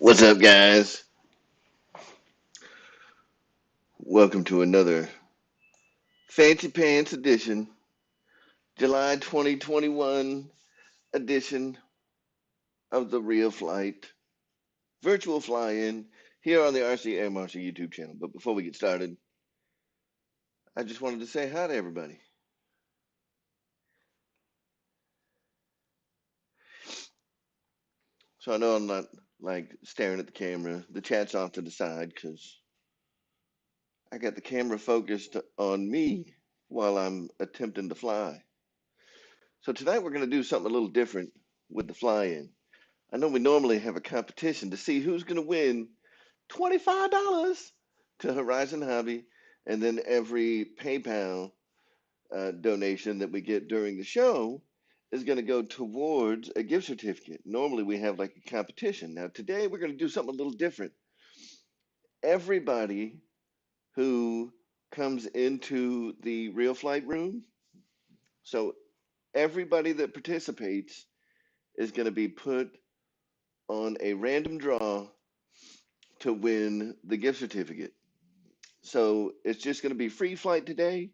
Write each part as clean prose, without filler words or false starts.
What's up, guys? Welcome to another Fancy Pants edition, July 2021 edition of the RealFlight virtual fly-in here on the RC Air Marshal YouTube channel. But before we get started, I just wanted to say hi to everybody. So I know I'm not like staring at the camera. The chat's off to the side because I got the camera focused on me while I'm attempting to fly. So tonight we're going to do something a little different with the fly-in. I know we normally have a competition to see who's going to win $25 to Horizon Hobby, and then every PayPal donation that we get during the show is going to go towards a gift certificate. Normally we have like a competition. Now today we're going to do something a little different. Everybody who comes into the Real Flight room, so everybody that participates is going to be put on a random draw to win the gift certificate. So it's just going to be free flight today.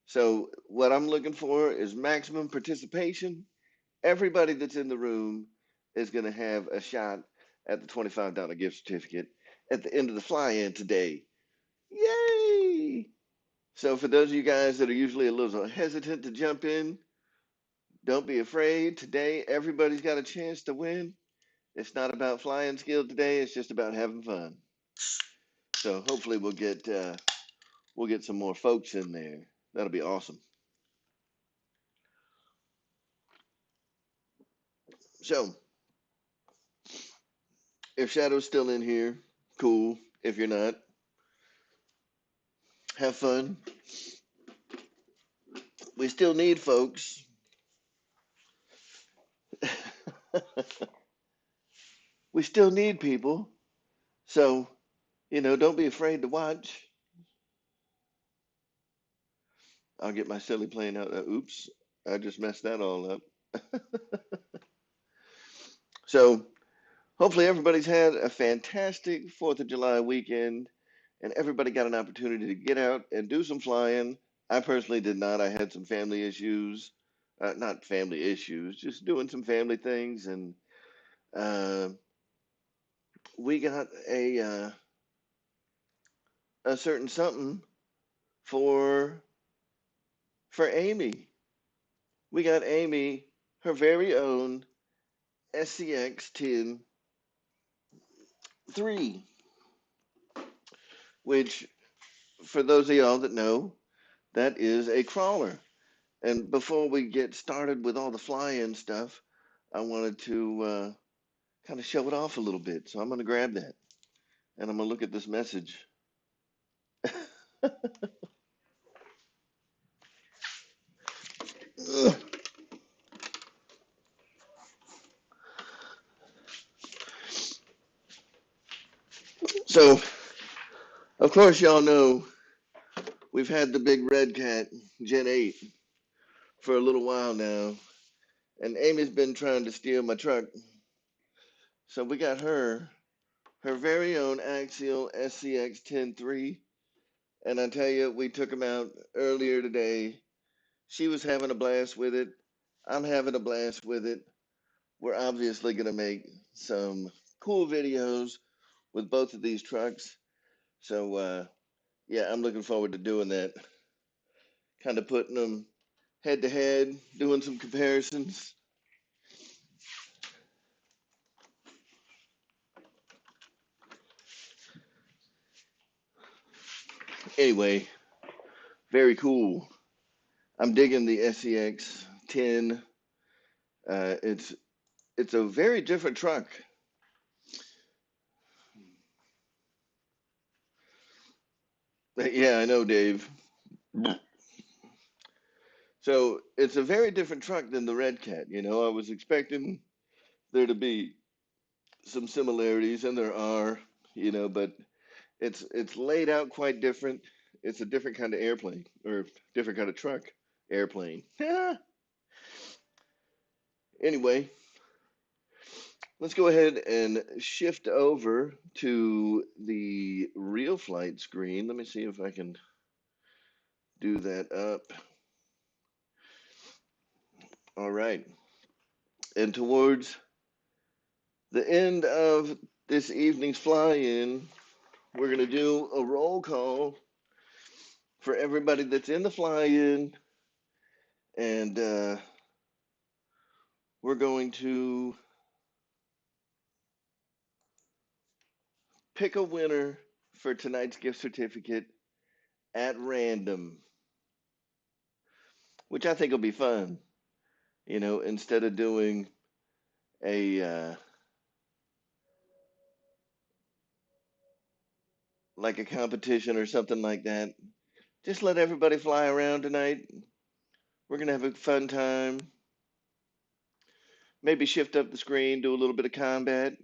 So what I'm looking for is maximum participation. Everybody that's in the room is going to have a shot at the $25 gift certificate at the end of the fly-in today. Yay! So for those of you guys that are usually a little hesitant to jump in, don't be afraid. Today, everybody's got a chance to win. It's not about flying skill today. It's just about having fun. So hopefully we'll get some more folks in there. That'll be awesome. So if Shadow's still in here, cool. If you're not, have fun. We still need folks. We still need people. So, don't be afraid to watch. I'll get my silly plane out. Oops, I just messed that all up. So, hopefully, everybody's had a fantastic 4th of July weekend and everybody got an opportunity to get out and do some flying. I personally did not. I had some family issues. Not family issues, just doing some family things. And uh, we got a certain something for Amy. We got Amy her very own SCX 10-3, which for those of y'all that know, that is a crawler. And before we get started with all the fly-in stuff, I wanted to kind of show it off a little bit. So I'm going to grab that and I'm going to look at this message. So, of course, y'all know we've had the big red cat, Gen 8, for a little while now. And Amy's been trying to steal my truck. So we got her very own Axial SCX 10-3. And I tell you, we took him out earlier today. She was having a blast with it. I'm having a blast with it. We're obviously going to make some cool videos with both of these trucks. So, yeah, I'm looking forward to doing that. Kind of putting them head to head, doing some comparisons. Anyway, very cool. I'm digging the SCX 10. It's a very different truck. Yeah, I know, Dave. So it's a very different truck than the Red Cat. I was expecting there to be some similarities, and there are, but it's laid out quite different. It's a different kind of airplane or different kind of truck airplane. Anyway, Let's go ahead and shift over to the RealFlight screen. Let me see if I can do that up. All right. And towards the end of this evening's fly-in, we're going to do a roll call for everybody that's in the fly-in, and we're going to pick a winner for tonight's gift certificate at random, which I think will be fun. You know, instead of doing a like a competition or something like that, just let everybody fly around tonight. We're gonna have a fun time. Maybe shift up the screen, do a little bit of combat,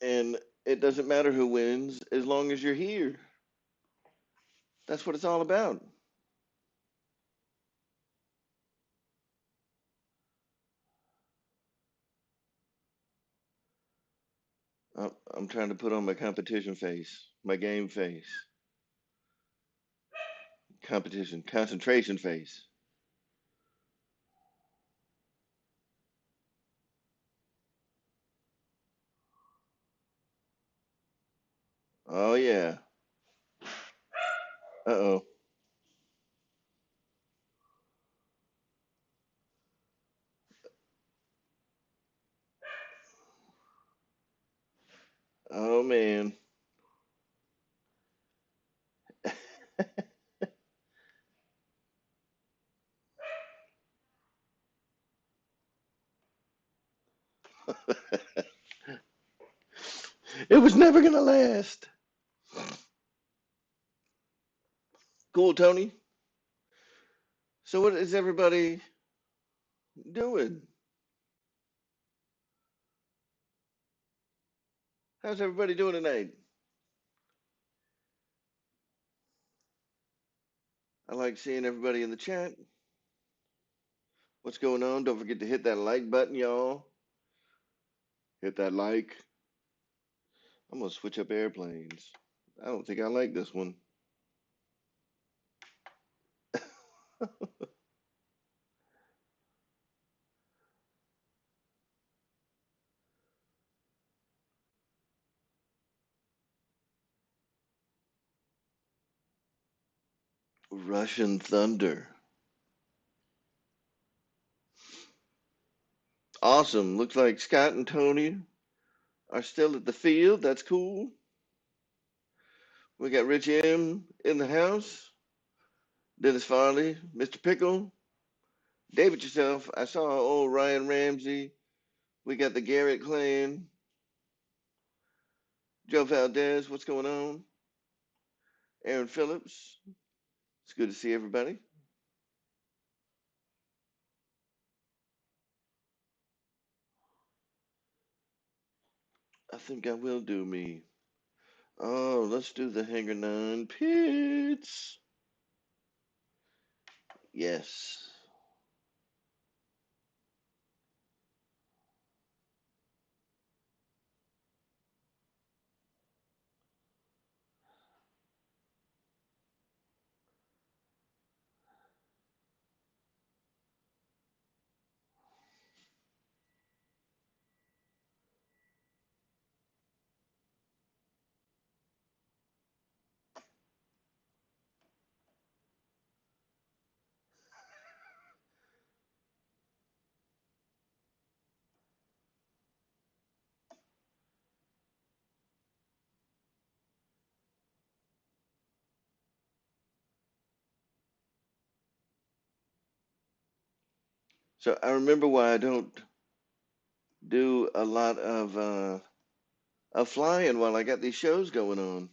and it doesn't matter who wins as long as you're here. That's what it's all about. I'm trying to put on my competition face, my game face, competition, concentration face. Oh yeah. Uh-oh. Oh man. It was never gonna last. Cool, Tony. So what is everybody doing? How's everybody doing tonight? I like seeing everybody in the chat. What's going on? Don't forget to hit that like button, y'all. Hit that like. I'm gonna switch up airplanes. I don't think I like this one. Russian Thunder. Awesome. Looks like Scott and Tony are still at the field. That's cool. We got Rich M in the house. Dennis Farley, Mr. Pickle, David yourself. I saw old Ryan Ramsey. We got the Garrett clan. Joe Valdez, what's going on? Aaron Phillips. It's good to see everybody. I think I will do me. Oh, let's do the Hanger 9 pits. Yes. So I remember why I don't do a lot of flying while I got these shows going on.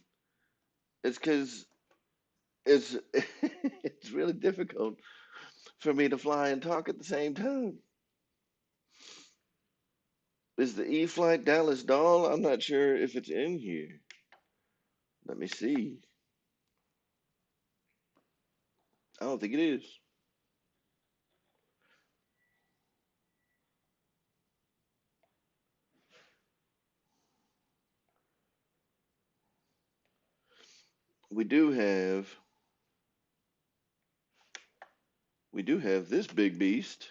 It's because it's it's really difficult for me to fly and talk at the same time. Is the E-Flight Dallas Doll? I'm not sure if it's in here. Let me see. I don't think it is. we do have this big beast.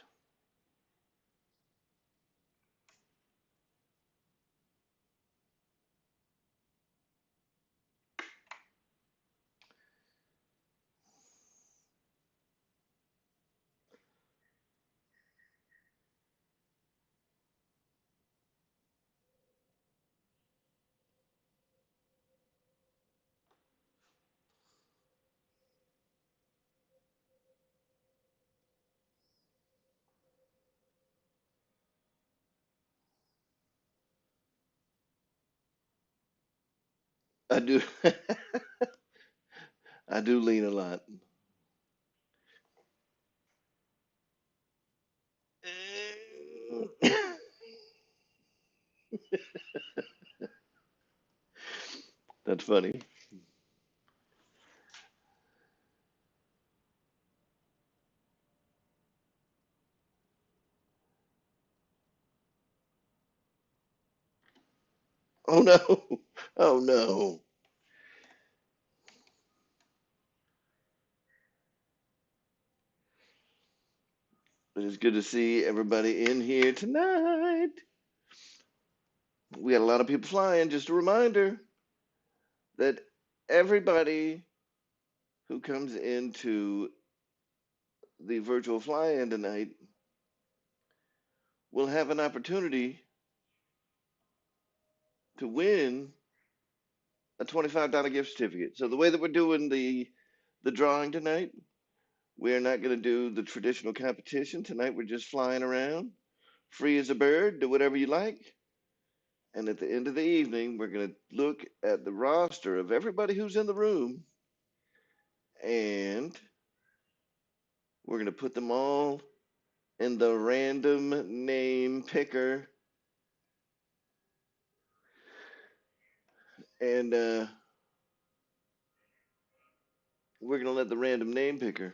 I do I do lean a lot. That's funny. Oh no. Oh no. It is good to see everybody in here tonight. We got a lot of people flying. Just a reminder that everybody who comes into the virtual fly-in tonight will have an opportunity to win a $25 gift certificate. So the way that we're doing the drawing tonight, we're not going to do the traditional competition tonight. We're just flying around, free as a bird, do whatever you like. And at the end of the evening, we're going to look at the roster of everybody who's in the room, and we're going to put them all in the random name picker. And we're going to let the random name picker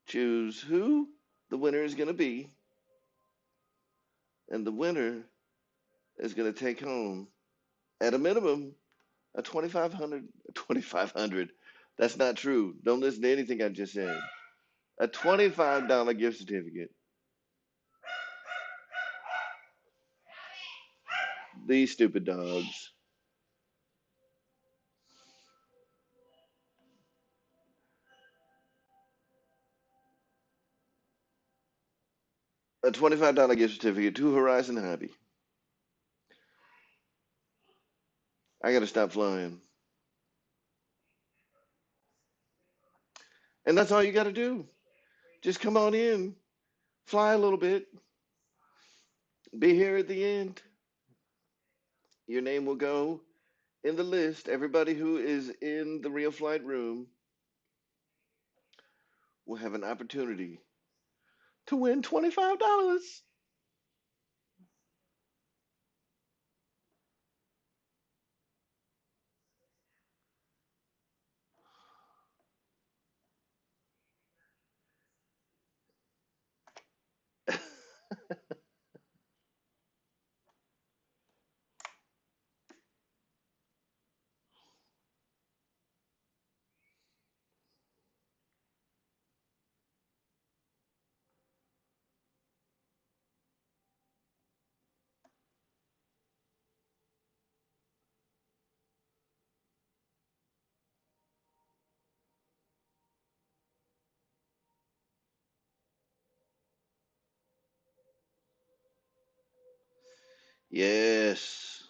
choose who the winner is going to be. And the winner is going to take home, at a minimum, a 2,500. That's not true. Don't listen to anything I just said. A $25 gift certificate. These stupid dogs. A $25 gift certificate to Horizon Hobby. I got to stop flying. And that's all you got to do. Just come on in, fly a little bit, be here at the end. Your name will go in the list. Everybody who is in the RealFlight room will have an opportunity to win $25. Yes.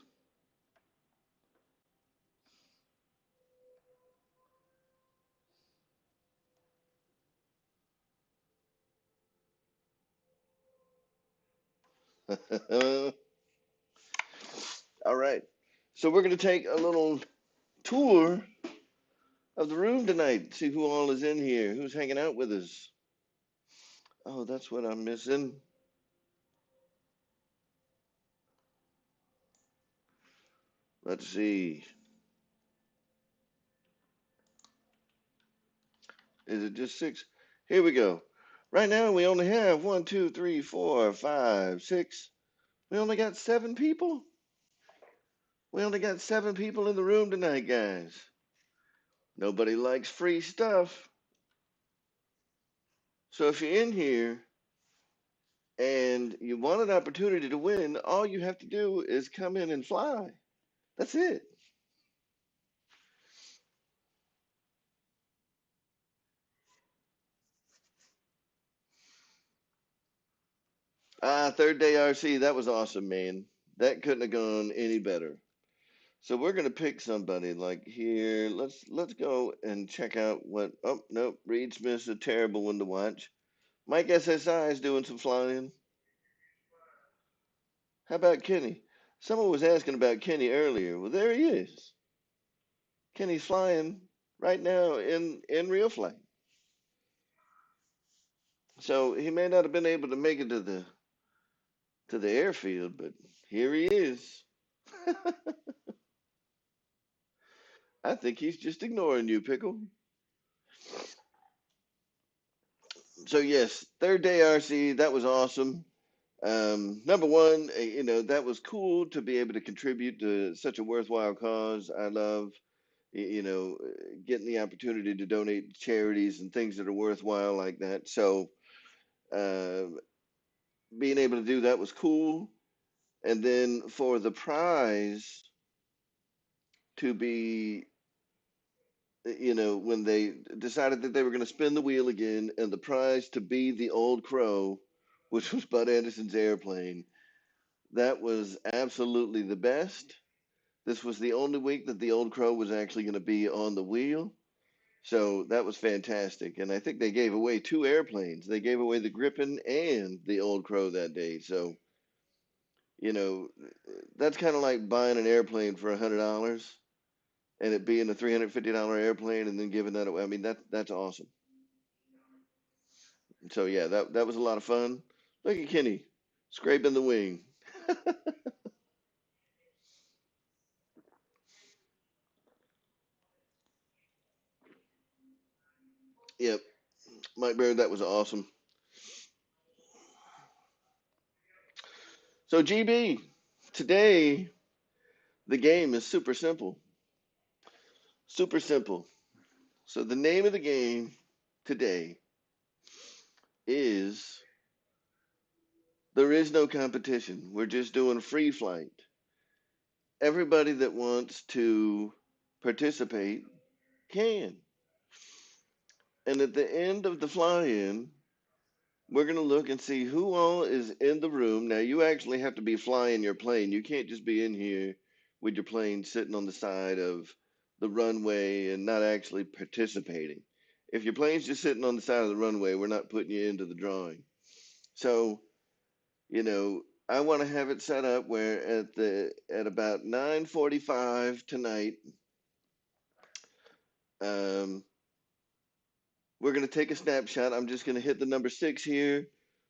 All right. So we're going to take a little tour of the room tonight, see who all is in here, who's hanging out with us. Oh, that's what I'm missing. Let's see. Is it just six? Here we go. Right now, we only have one, two, three, four, five, six. We only got seven people. We only got seven people in the room tonight, guys. Nobody likes free stuff. So if you're in here and you want an opportunity to win, all you have to do is come in and fly. That's it. Third day RC, that was awesome, man. That couldn't have gone any better. So we're gonna pick somebody like here. Let's go and check out what. Oh nope, Reed Smith's a terrible one to watch. Mike SSI is doing some flying. How about Kenny? Someone was asking about Kenny earlier. Well, there he is. Kenny's flying right now in RealFlight. So he may not have been able to make it to the airfield, but here he is. I think he's just ignoring you, Pickle. So yes, third day RC, that was awesome. Number one, that was cool to be able to contribute to such a worthwhile cause. I love, getting the opportunity to donate to charities and things that are worthwhile like that. So, uh, being able to do that was cool. And then for the prize to be, when they decided that they were going to spin the wheel again, and the prize to be the Old Crow, which was Bud Anderson's airplane, that was absolutely the best. This was the only week that the Old Crow was actually going to be on the wheel. So that was fantastic. And I think they gave away two airplanes. They gave away the Griffin and the Old Crow that day. So, you know, that's kind of like buying an airplane for $100 and it being a $350 airplane and then giving that away. I mean, that's awesome. So yeah, that was a lot of fun. Look at Kenny scraping the wing. Yep, Mike Baird, that was awesome. So GB, today the game is super simple. Super simple. So the name of the game today is there is no competition. We're just doing free flight. Everybody that wants to participate can. And at the end of the fly in, we're going to look and see who all is in the room. Now, you actually have to be flying your plane. You can't just be in here with your plane sitting on the side of the runway and not actually participating. If your plane's just sitting on the side of the runway, we're not putting you into the drawing. So, I want to have it set up where at about 9:45 tonight, um, we're going to take a snapshot. I'm just going to hit the number 6 here.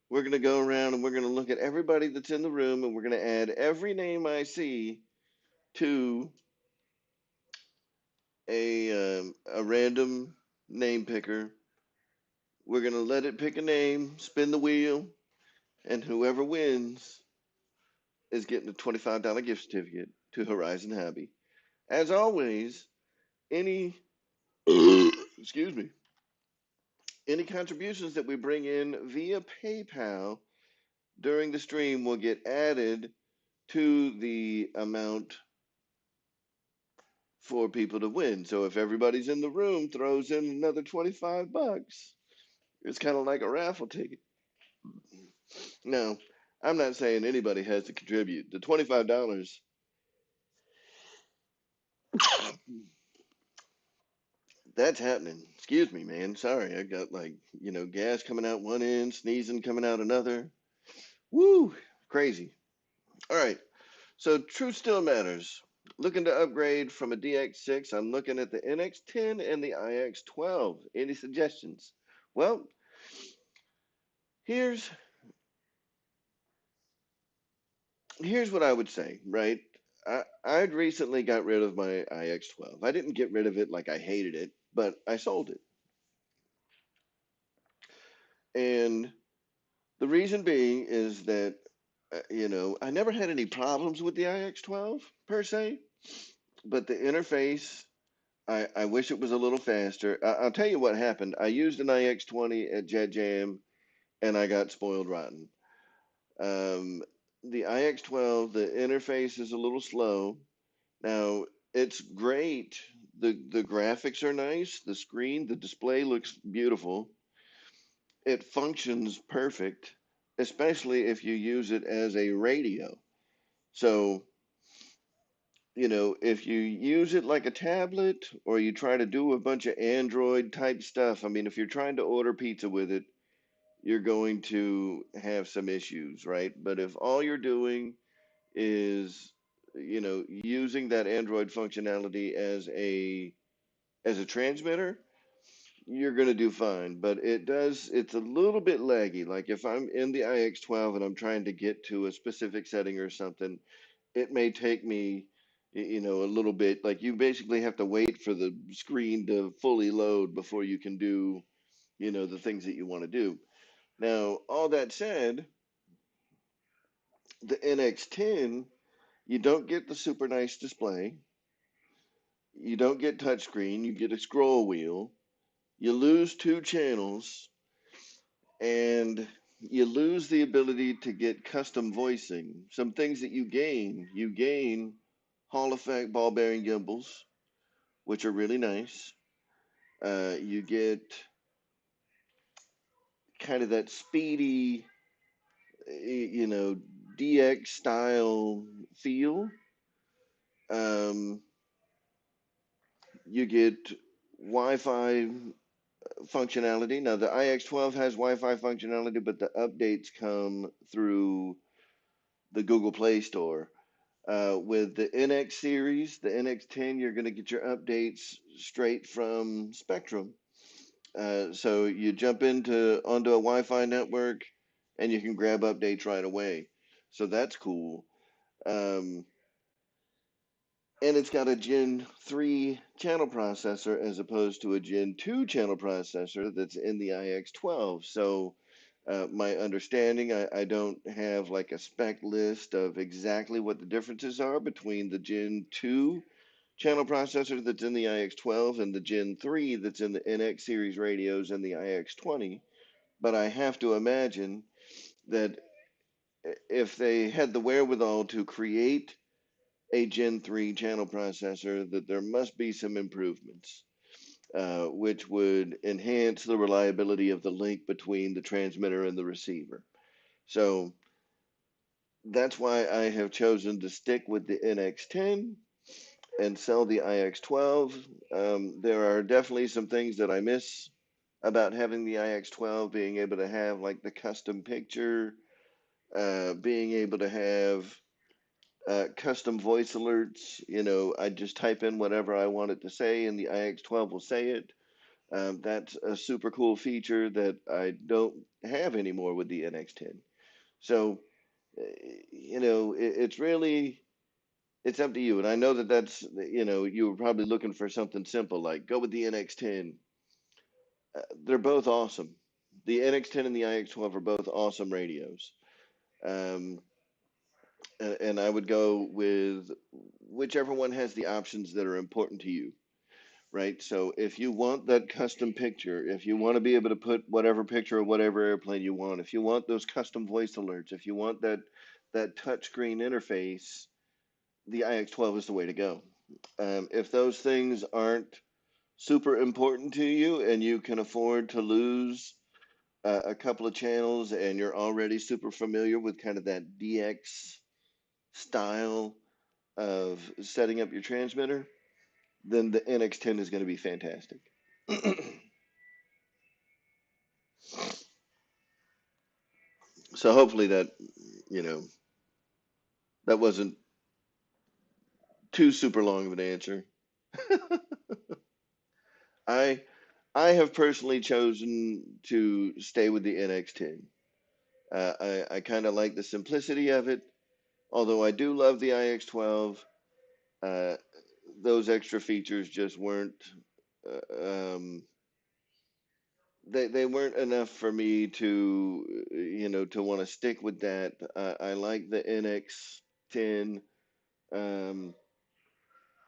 We're going to go around and we're going to look at everybody that's in the room and we're going to add every name I see to a random name picker. We're going to let it pick a name, spin the wheel, and whoever wins is getting a $25 gift certificate to Horizon Hobby. As always, any excuse me, any contributions that we bring in via PayPal during the stream will get added to the amount for people to win. So if everybody's in the room throws in another 25 bucks, it's kind of like a raffle ticket. Now, I'm not saying anybody has to contribute. The $25, that's happening. Excuse me, man. Sorry, I got gas coming out one end, sneezing coming out another. Woo, crazy. All right. So truth still matters. Looking to upgrade from a DX6, I'm looking at the NX10 and the IX12. Any suggestions? Well, here's here's what I would say, right? I'd recently got rid of my IX12. I didn't get rid of it like I hated it, but I sold it. And the reason being is that, I never had any problems with the IX12 per se, but the interface I wish it was a little faster. I'll tell you what happened. I used an iX20 at Jet Jam and I got spoiled rotten. Um, the iX12, the interface is a little slow. Now, it's great. The graphics are nice. The screen, the display looks beautiful. It functions perfect, especially if you use it as a radio. So, if you use it like a tablet or you try to do a bunch of Android type stuff, I mean, if you're trying to order pizza with it, you're going to have some issues, right? But if all you're doing is, using that Android functionality as a transmitter, you're going to do fine. But it's a little bit laggy. Like if I'm in the iX12 and I'm trying to get to a specific setting or something, it may take me, a little bit. Like you basically have to wait for the screen to fully load before you can do, the things that you want to do. Now, all that said, the NX10, you don't get the super nice display. You don't get touchscreen. You get a scroll wheel. You lose two channels, and you lose the ability to get custom voicing. Some things that you gain Hall effect ball bearing gimbals, which are really nice. You get kind of that speedy, DX style feel. Um, you get Wi-Fi functionality. Now the iX12 has Wi-Fi functionality, but the updates come through the Google Play Store. With the NX series, the NX10, you're going to get your updates straight from Spectrum. So you jump onto a Wi-Fi network, and you can grab updates right away. So that's cool. Um, and it's got a Gen 3 channel processor as opposed to a Gen 2 channel processor that's in the iX12. So my understanding, I don't have like a spec list of exactly what the differences are between the Gen 2 channel processor that's in the iX12 and the Gen 3 that's in the NX series radios and the iX20. But I have to imagine that if they had the wherewithal to create a Gen 3 channel processor, that there must be some improvements, which would enhance the reliability of the link between the transmitter and the receiver. So that's why I have chosen to stick with the NX10 and sell the iX12. There are definitely some things that I miss about having the iX12, being able to have like the custom picture, being able to have custom voice alerts. I just type in whatever I want it to say, and the iX12 will say it. That's a super cool feature that I don't have anymore with the NX10. So, it's really it's up to you. And I know that you were probably looking for something simple like go with the NX10. They're both awesome. The NX10 and the iX12 are both awesome radios. Um, and I would go with whichever one has the options that are important to you, right? So if you want that custom picture, if you want to be able to put whatever picture of whatever airplane you want, if you want those custom voice alerts, if you want that touchscreen interface, the iX12 is the way to go. If those things aren't super important to you and you can afford to lose a couple of channels and you're already super familiar with kind of that DX style of setting up your transmitter, then the NX10 is going to be fantastic. So hopefully you know, that wasn't too super long of an answer. I I have personally chosen to stay with the NX10. I kind of like the simplicity of it, although I do love the iX12. Uh, those extra features just weren't they weren't enough for me to want to stick with that. I like the NX10. Um,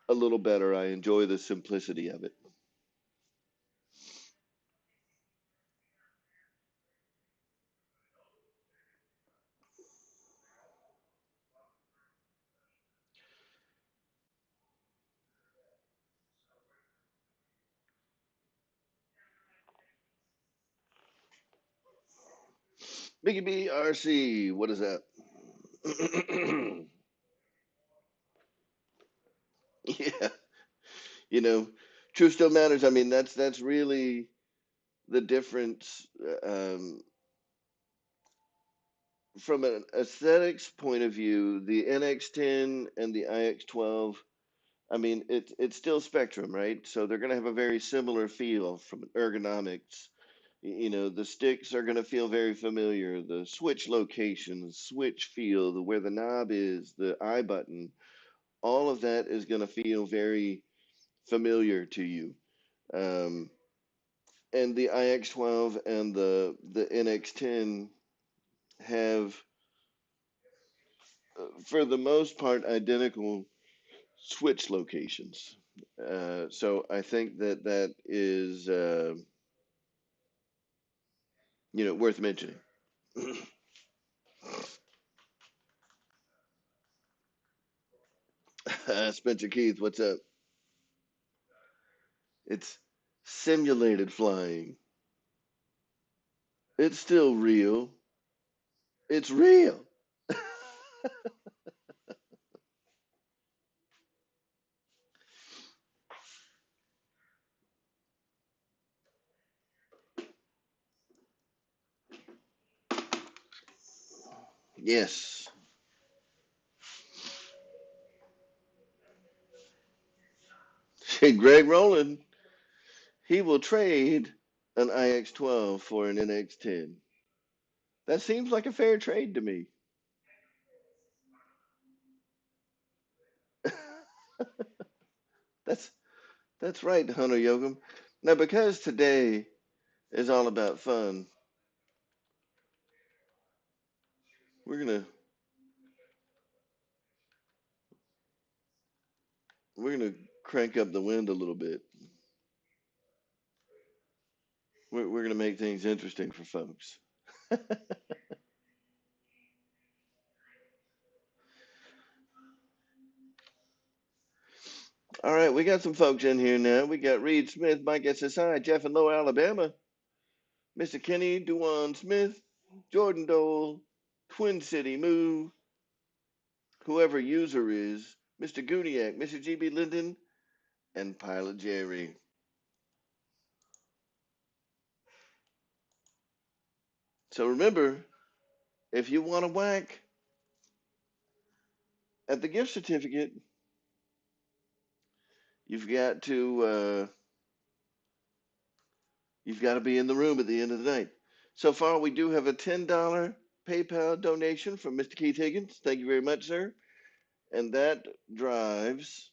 a little better. I enjoy the simplicity of it. Biggie BRC, what is that? Yeah, you know, truth still matters. I mean, that's really the difference from an aesthetics point of view. The NX10 and the IX12. I mean, it's still Spectrum, right? So they're going to have a very similar feel from ergonomics. You know, the sticks are going to feel very familiar. The switch location, the switch feel, the where the knob is, the I button, all of that is going to feel very familiar to you. Um, and the IX12 and the NX10 have, for the most part, identical switch locations. So I think that that is, worth mentioning. Spencer Keith, what's up? It's simulated flying. It's still real. It's real. Yes. Greg Rowland, he will trade an IX12 for an NX10. That seems like a fair trade to me. That's that's right, Hunter Yogum. Now, because today is all about fun, we're gonna we're gonna crank up the wind a little bit. We're gonna make things interesting for folks. All right, we got some folks in here now. We got Reed Smith, Mike SSI, Jeff in Lower Alabama, Mr. Kenny Dewan Smith, Jordan Dole, Twin City Moo, whoever user is, Mr. Guniak, Mr. GB Linden, and Pilot Jerry. So remember, if you want to whack at the gift certificate, you've got to you've got to be in the room at the end of the night. So far, we do have a $10 PayPal donation from Mr. Keith Higgins. Thank you very much, sir. And that drives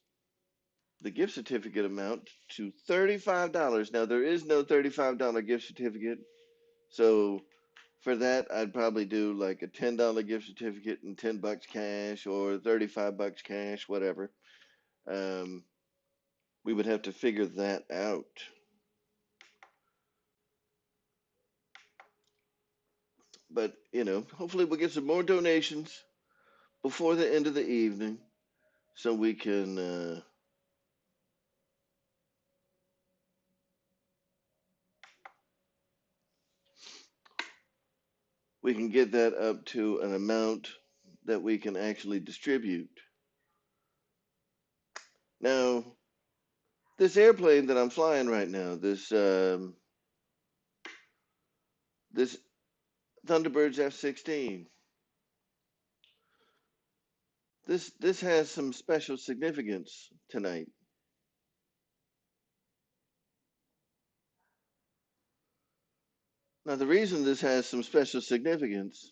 the gift certificate amount to $35. Now, there is no $35 gift certificate. So for that, I'd probably do like a $10 gift certificate and $10 cash or $35 cash, whatever. Um, we would have to figure that out. But, hopefully we'll get some more donations before the end of the evening so we can get that up to an amount that we can actually distribute. Now, this airplane that I'm flying right now, this Thunderbird's F-16, this has some special significance tonight. Now, the reason this has some special significance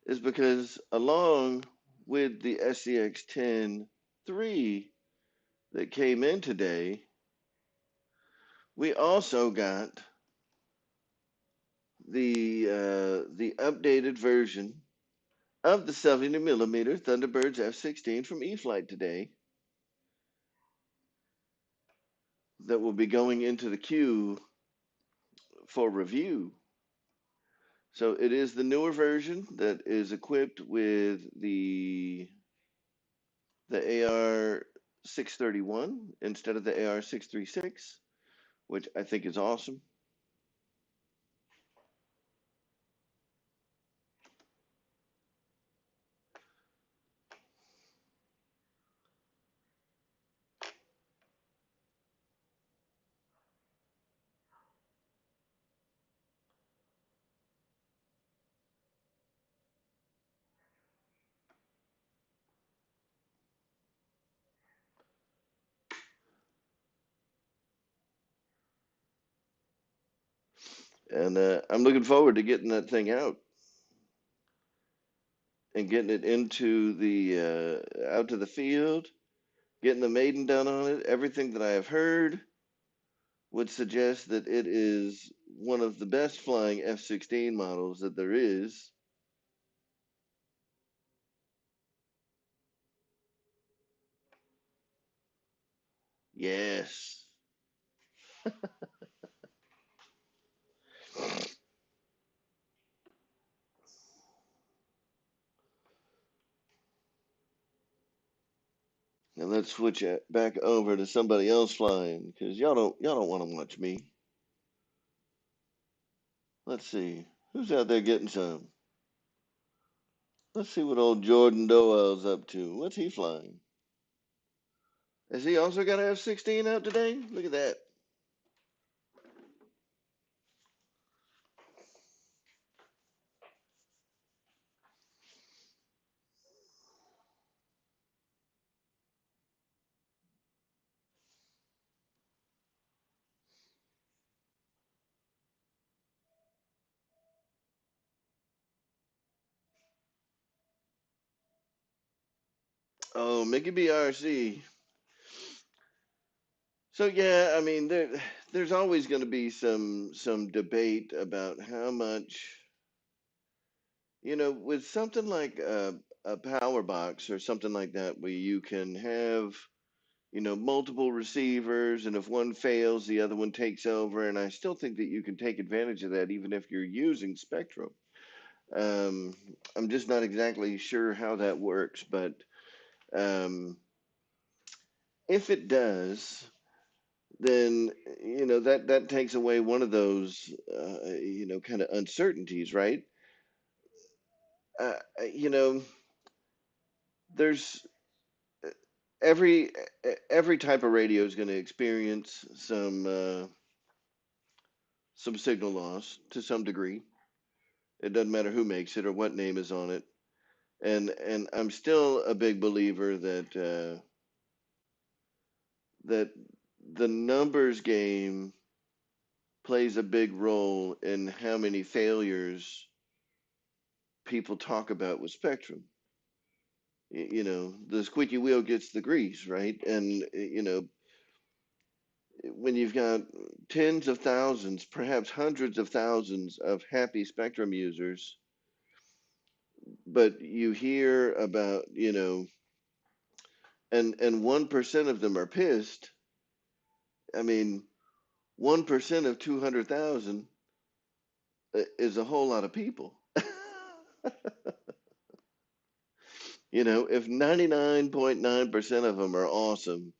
is because along with the SCX-10 3 that came in today, we also got the updated version of the 70 millimeter Thunderbirds F-16 from E-Flight today. that will be going into the queue for review. So it is the newer version that is equipped with the AR 631 instead of the AR 636, which I think is awesome. And I'm looking forward to getting that thing out and getting it into the out to the field, getting the maiden done on it. Everything that I have heard would suggest that it is one of the best flying F-16 models that there is. Yes. And let's switch it back over to somebody else flying because y'all don't want to watch me. Let's see who's out there getting some. Let's see what old Jordan Doel's up to. What's he flying? Has he also got an F-16 out today? Look at that. Oh, Mickey BRC. So yeah, I mean there's always going to be some debate about how much, with something like a power box or something like that where you can have, multiple receivers, and if one fails, the other one takes over. And I still think that you can take advantage of that even if you're using Spectrum. Um, I'm just not exactly sure how that works, but um, if it does, then that takes away one of those kind of uncertainties, right? Uh, you know, there's every every type of radio is going to experience some signal loss to some degree. It doesn't matter who makes it or what name is on it. And I'm still a big believer that the numbers game plays a big role in how many failures people talk about with Spectrum. The squeaky wheel gets the grease, right? And when you've got tens of thousands, perhaps hundreds of thousands of happy Spectrum users, but you hear about, and 1% of them are pissed. I mean, 1% of 200,000 is a whole lot of people. If 99.9% of them are awesome,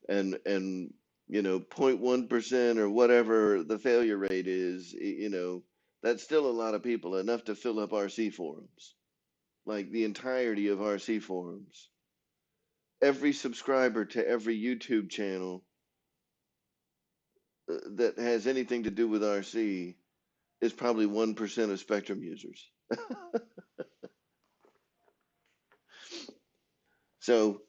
and 0.1% or whatever the failure rate is, that's still a lot of people, enough to fill up RC forums, like the entirety of RC forums. Every subscriber to every YouTube channel that has anything to do with RC is probably 1% of Spectrum users. So,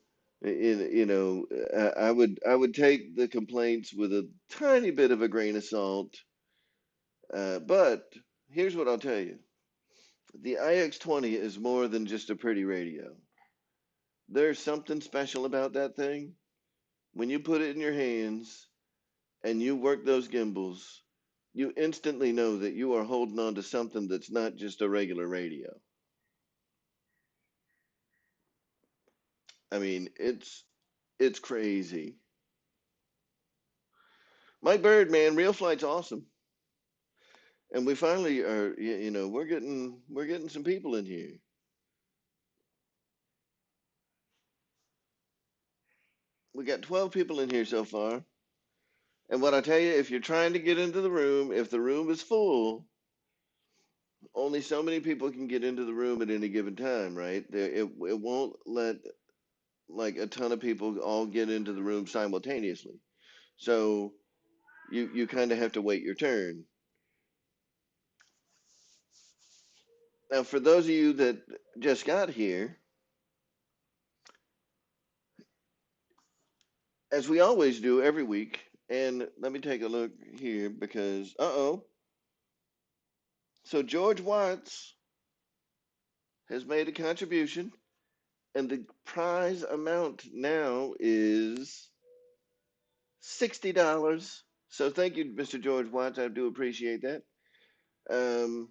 I would take the complaints with a tiny bit of a grain of salt. But here's what I'll tell you: the IX20 is more than just a pretty radio. There's something special about that thing. When you put it in your hands and you work those gimbals, you instantly know that you are holding on to something that's not just a regular radio. I mean, it's crazy. Mike Bird, man, RealFlight's awesome. And we finally are, we're getting some people in here. We got 12 people in here so far. And what I tell you, if you're trying to get into the room, if the room is full, only so many people can get into the room at any given time, right? It won't let like a ton of people all get into the room simultaneously. So you kind of have to wait your turn. Now, for those of you that just got here, as we always do every week, and let me take a look here because, so George Watts has made a contribution, and the prize amount now is $60. So thank you, Mr. George Watts. I do appreciate that. Um,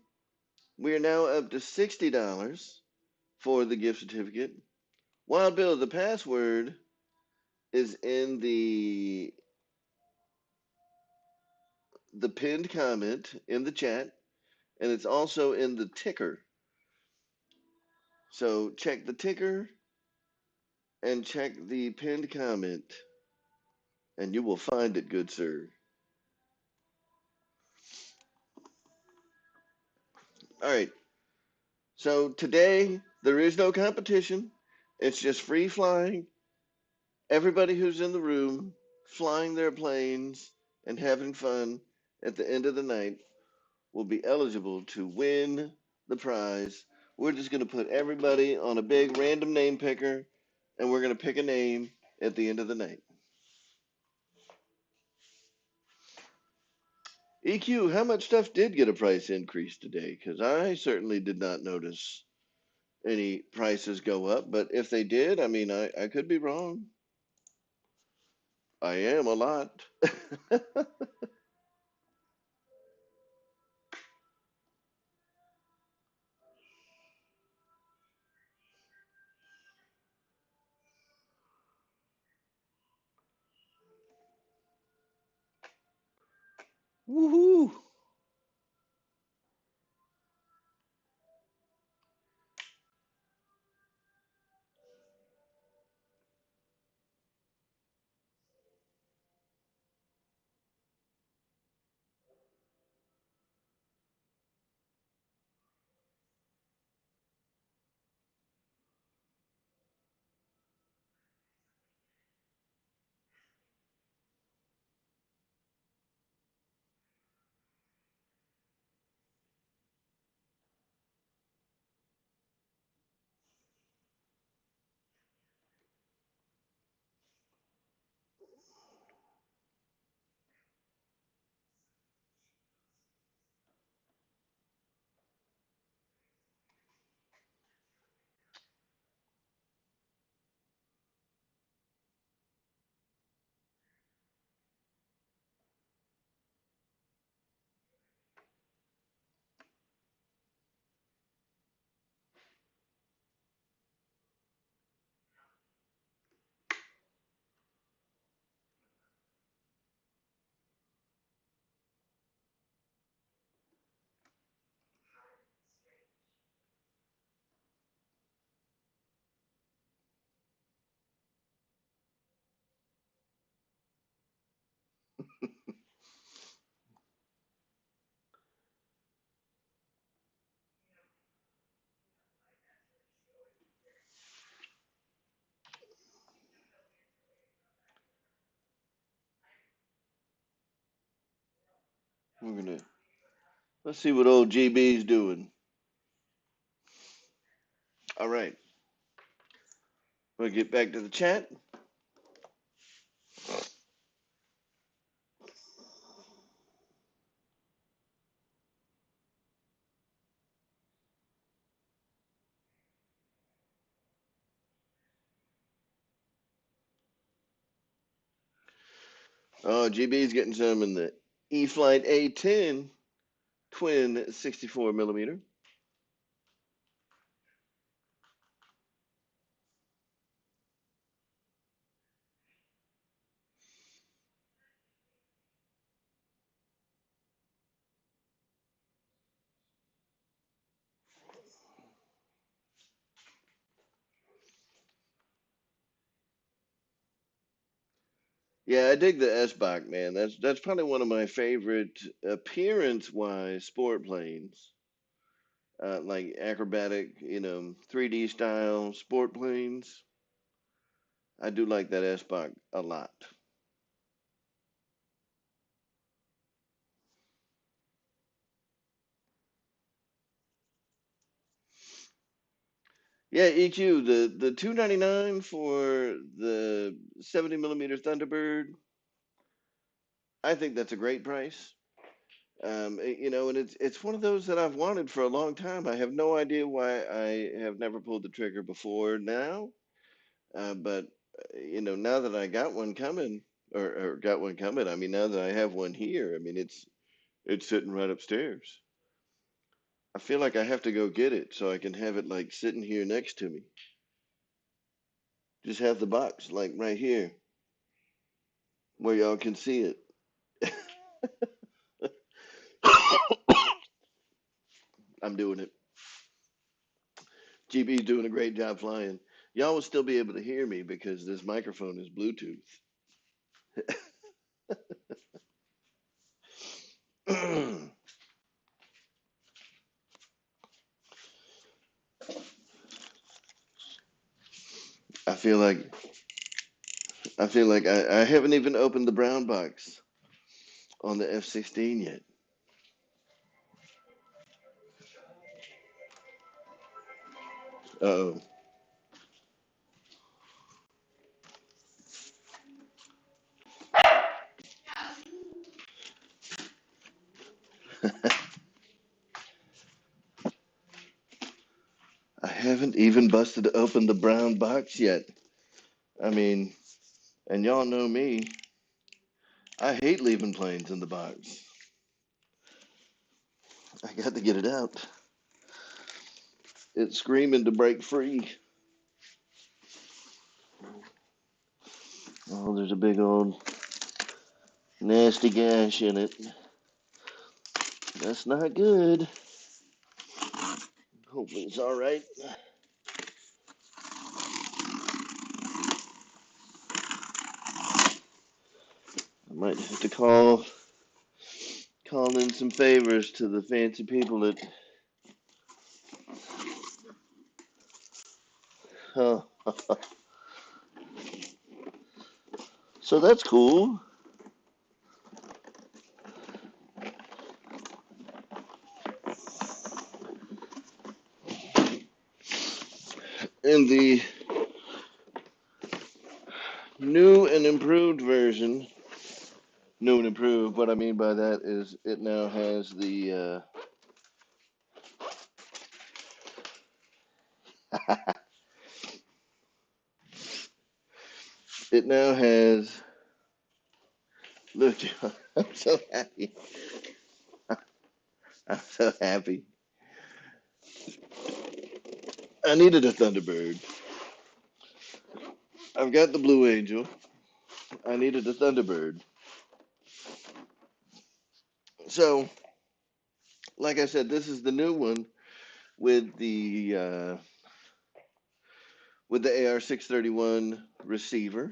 we are now up to $60 for the gift certificate. Wild Bill, the password is in the pinned comment in the chat, and it's also in the ticker. So check the ticker and check the pinned comment, and you will find it, good sir. All right. So today there is no competition. It's just free flying. Everybody who's in the room flying their planes and having fun at the end of the night will be eligible to win the prize. We're just going to put everybody on a big random name picker, and we're going to pick a name at the end of the night. EQ, how much stuff did get a price increase today? Because I certainly did not notice any prices go up, but if they did, I mean, I could be wrong. I am a lot. Woohoo! Let's see what old GB's doing. All right, we'll get back to the chat. Oh, GB's getting some in the E-Flight A10 twin 64 millimeter. Yeah, I dig the S-Bach, man. That's probably one of my favorite appearance-wise sport planes. Like acrobatic, 3D style sport planes. I do like that S-Bach a lot. Yeah, EQ, the 299 for the 70 millimeter Thunderbird, I think that's a great price. And it's one of those that I've wanted for a long time. I have no idea why I have never pulled the trigger before now. But now that I got one coming, or got one coming, I mean, now that I have one here, I mean, it's sitting right upstairs. I feel like I have to go get it so I can have it like sitting here next to me. Just have the box like right here where y'all can see it. I'm doing it. GB's doing a great job flying. Y'all will still be able to hear me because this microphone is Bluetooth. I feel like I haven't even opened the brown box on the F-16 yet. Uh-oh. I haven't even busted open the brown box yet. I mean, and y'all know me. I hate leaving planes in the box. I got to get it out. It's screaming to break free. Oh, there's a big old nasty gash in it. That's not good. Hopefully it's all right. I might have to call in some favors to the fancy people that. Huh. So that's cool. In the new and improved version, new and improved, what I mean by that is it now has it now has. Look, I'm so happy. I'm so happy. I needed a Thunderbird. I've got the Blue Angel. I needed a Thunderbird. So, like I said, this is the new one with the AR-631 receiver,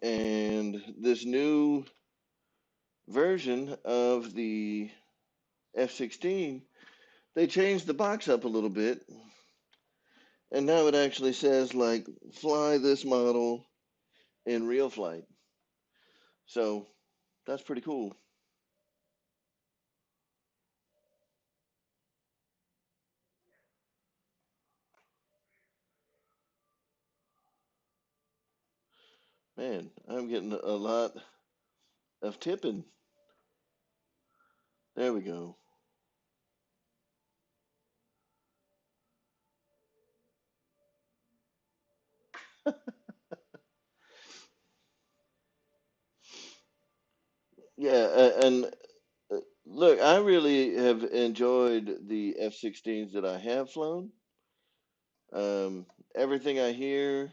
and this new version of the F-16. They changed the box up a little bit, and now it actually says like fly this model in RealFlight. So that's pretty cool. Man, I'm getting a lot of tipping. There we go. Yeah, and look, I really have enjoyed the F-16s that I have flown. Um, Everything I hear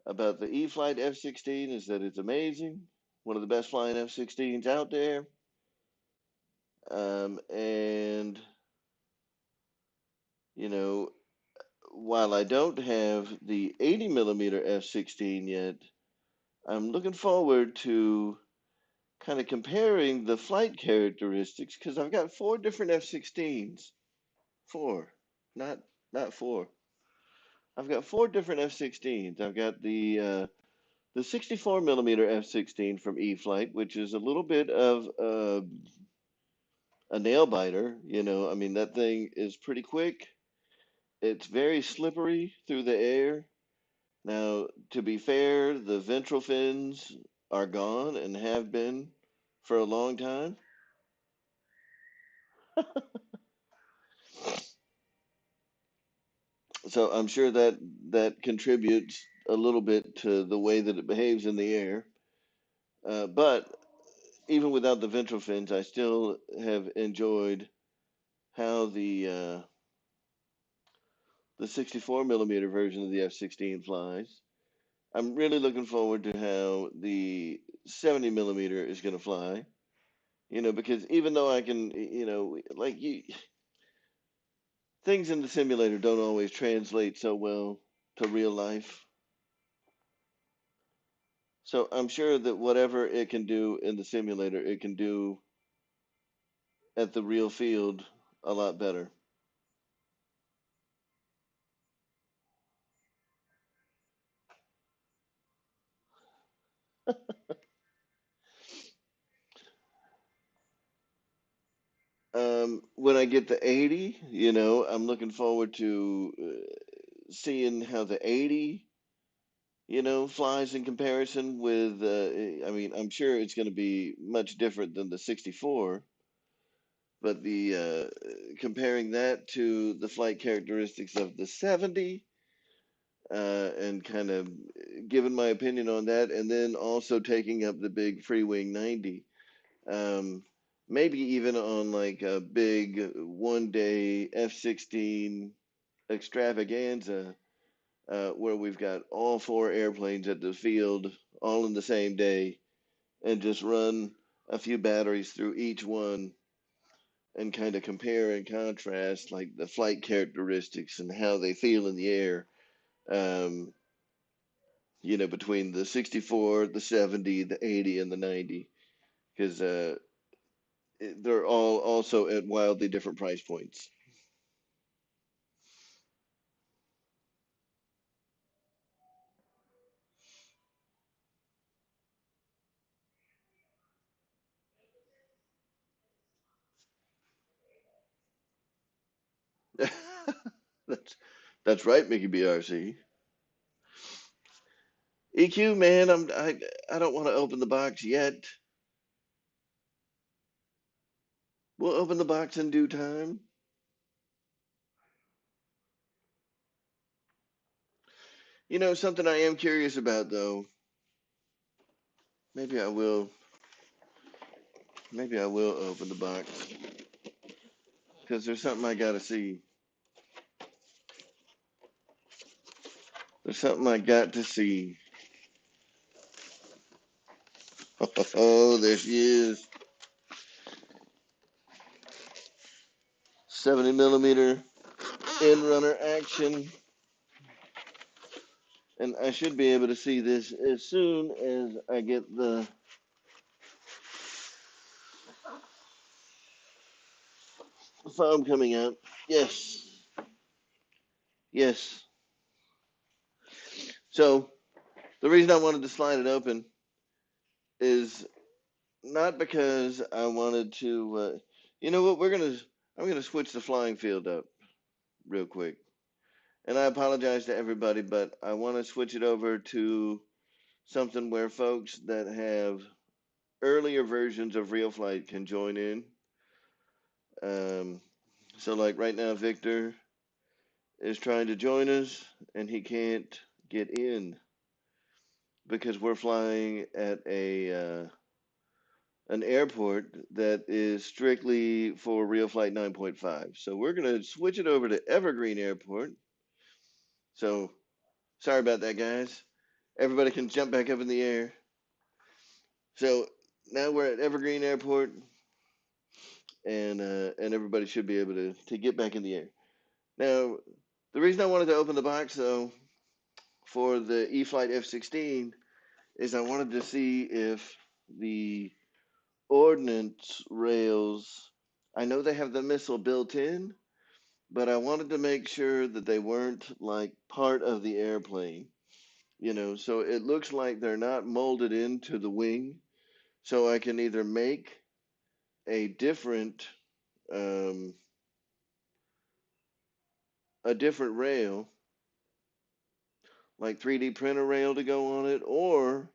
about the E-Flight F-16 is that it's amazing, one of the best flying F-16s out there. And you know, while I don't have the 80 millimeter F-16 yet, I'm looking forward to kind of comparing the flight characteristics because I've got four different F-16s. Four, not not four. I've got four different F-16s. I've got the 64 millimeter F-16 from E-Flight, which is a little bit of a nail biter. I mean, that thing is pretty quick. It's very slippery through the air. Now, to be fair, the ventral fins are gone and have been for a long time. So I'm sure that that contributes a little bit to the way that it behaves in the air. But even without the ventral fins, I still have enjoyed how the 64 millimeter version of the F-16 flies. I'm really looking forward to how the 70 millimeter is going to fly. Because even though I can, like things in the simulator don't always translate so well to real life. So I'm sure that whatever it can do in the simulator, it can do at the real field a lot better. When I get the 80, I'm looking forward to seeing how the 80, flies in comparison with, I mean, I'm sure it's going to be much different than the 64, but the comparing that to the flight characteristics of the 70, and kind of giving my opinion on that, and then also taking up the big free wing 90. Um, Maybe even on like a big 1 day F-16 extravaganza, where we've got all four airplanes at the field all in the same day and just run a few batteries through each one and kind of compare and contrast like the flight characteristics and how they feel in the air. Um, between the 64, the 70, the 80, and the 90, because they're all also at wildly different price points. that's that's right, Mickey BRC. EQ, man, I don't want to open the box yet. We'll open the box in due time. Something I am curious about though. Maybe I will. Maybe I will open the box because there's something I gotta see. There's something I got to see. Oh, there she is. 70 millimeter in runner action. And I should be able to see this as soon as I get the foam coming out. Yes, yes. So the reason I wanted to slide it open is not because I wanted to. You know what? I'm gonna switch the flying field up real quick. And I apologize to everybody, but I want to switch it over to something where folks that have earlier versions of RealFlight can join in. Um, so like right now, Victor is trying to join us and he can't get in because we're flying at a an airport that is strictly for Real Flight 9.5. So we're going to switch it over to Evergreen Airport. So sorry about that, guys. Everybody can jump back up in the air. So now we're at Evergreen Airport, and everybody should be able to get back in the air. Now, the reason I wanted to open the box though for the E-Flight F-16 is I wanted to see if the ordnance rails, I know they have the missile built in, but I wanted to make sure that they weren't like part of the airplane, so it looks like they're not molded into the wing. So I can either make a different um, a different rail, like 3D printer rail to go on it, or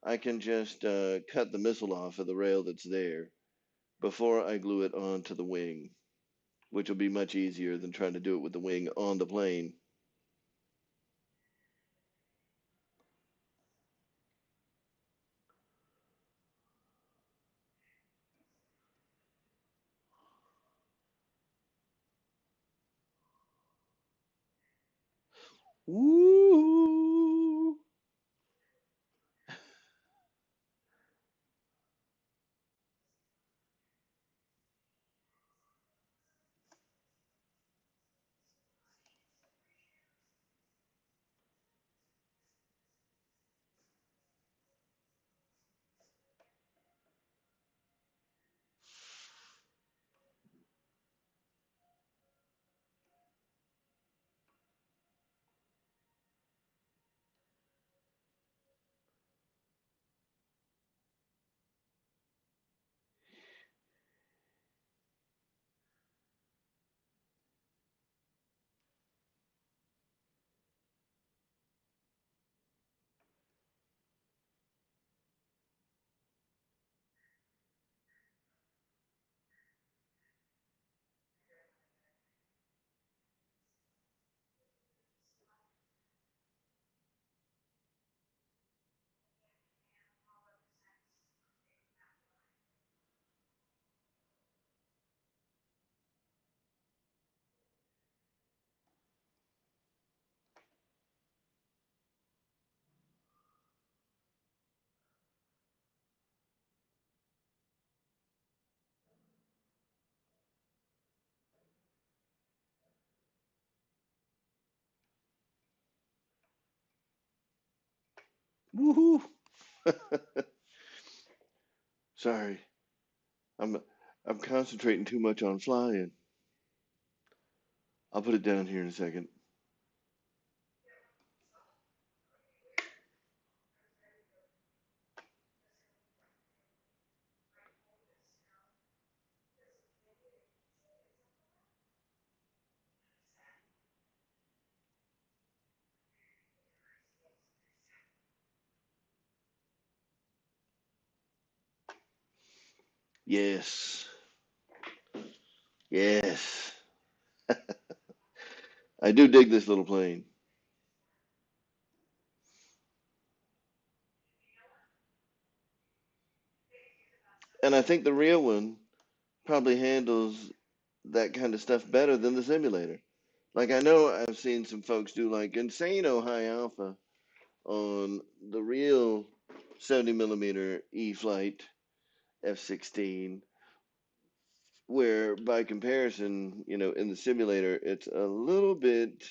I can just cut the missile off of the rail that's there before I glue it onto the wing, which will be much easier than trying to do it with the wing on the plane. Woo! Woohoo! Sorry, I'm I'm concentrating too much on flying. I'll put it down here in a second. Yes, yes, I do dig this little plane, and I think the real one probably handles that kind of stuff better than the simulator. Like I know I've seen some folks do like insano high alpha on the real 70 millimeter E flight F-16, where by comparison, in the simulator, it's a little bit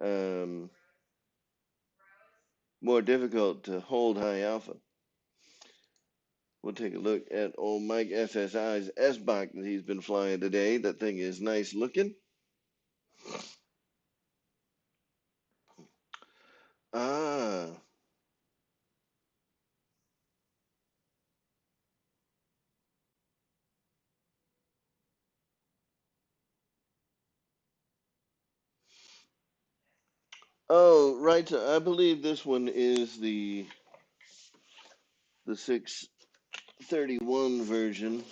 um, more difficult to hold high alpha. We'll take a look at old Mike SSI's S-Bach that he's been flying today. That thing is nice looking. Ah, oh, right. I believe this one is the 631 version,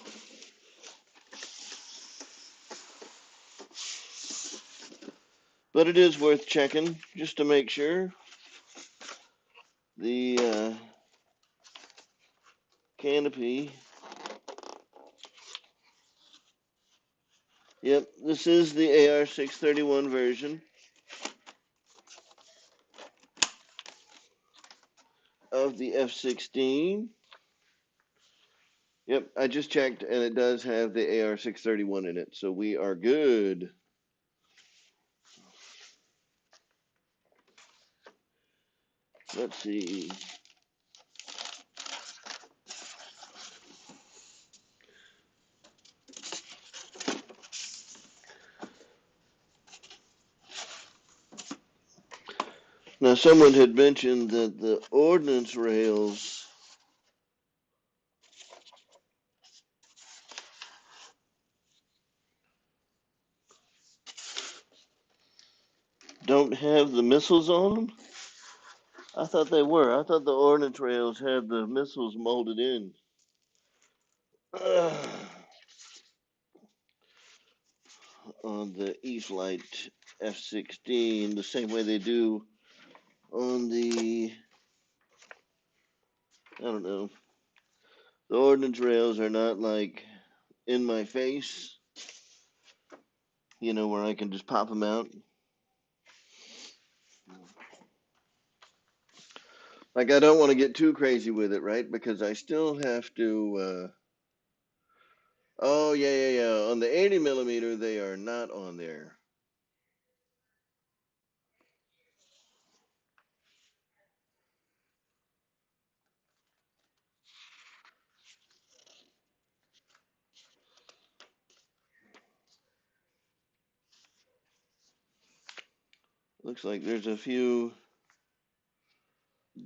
but it is worth checking just to make sure. The canopy. Yep, this is the AR-631 version of the F-16. Yep, I just checked and it does have the AR-631 in it, so we are good. Let's see. Now, someone had mentioned that the ordnance rails don't have the missiles on them. I thought they were. I thought the ordnance rails had the missiles molded in. On the E-Flight F-16, the same way they do on the, I don't know, the ordnance rails are not like in my face, where I can just pop them out. Like, I don't want to get too crazy with it, right? Because I still have to, oh, yeah, yeah, yeah. On the 80 millimeter, they are not on there. Looks like there's a few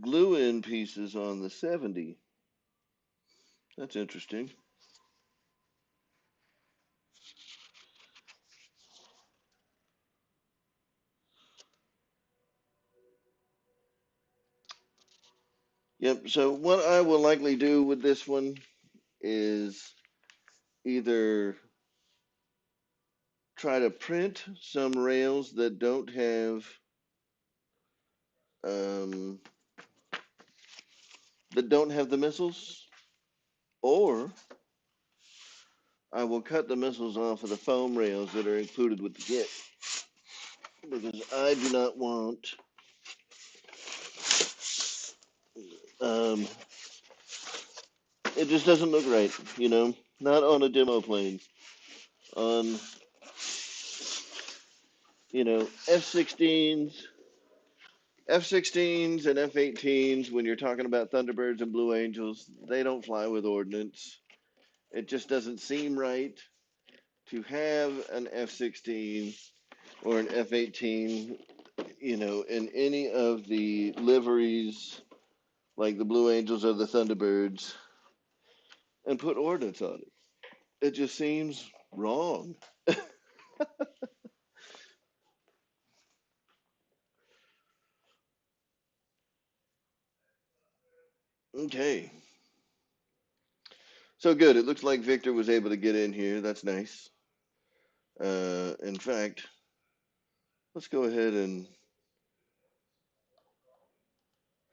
glue-in pieces on the 70. That's interesting. Yep, so what I will likely do with this one is either try to print some rails that don't have um, the missiles, or I will cut the missiles off of the foam rails that are included with the kit, because I do not want um, it just doesn't look right, not on a demo plane. On F-16s, F-16s and F-18s, when you're talking about Thunderbirds and Blue Angels, they don't fly with ordnance. It just doesn't seem right to have an F-16 or an F-18, in any of the liveries like the Blue Angels or the Thunderbirds and put ordnance on it. It just seems wrong. Okay. So good. It looks like Victor was able to get in here. That's nice. In fact, let's go ahead and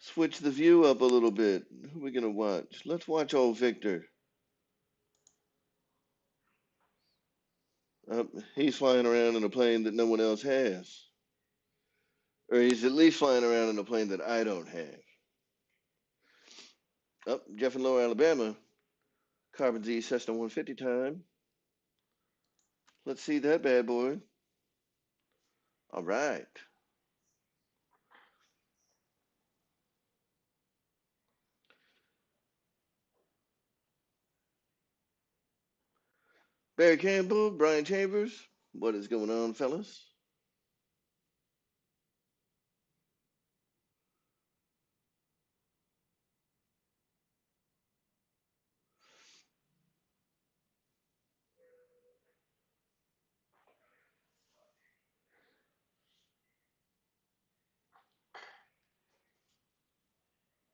switch the view up a little bit. Who are we going to watch? Let's watch old Victor. He's flying around in a plane that no one else has. Or he's at least flying around in a plane that I don't have. Up, Jeff in Lower Alabama. Carbon Z Cessna 150 time. Let's see that bad boy. All right. Barry Campbell, Brian Chambers. What is going on, fellas?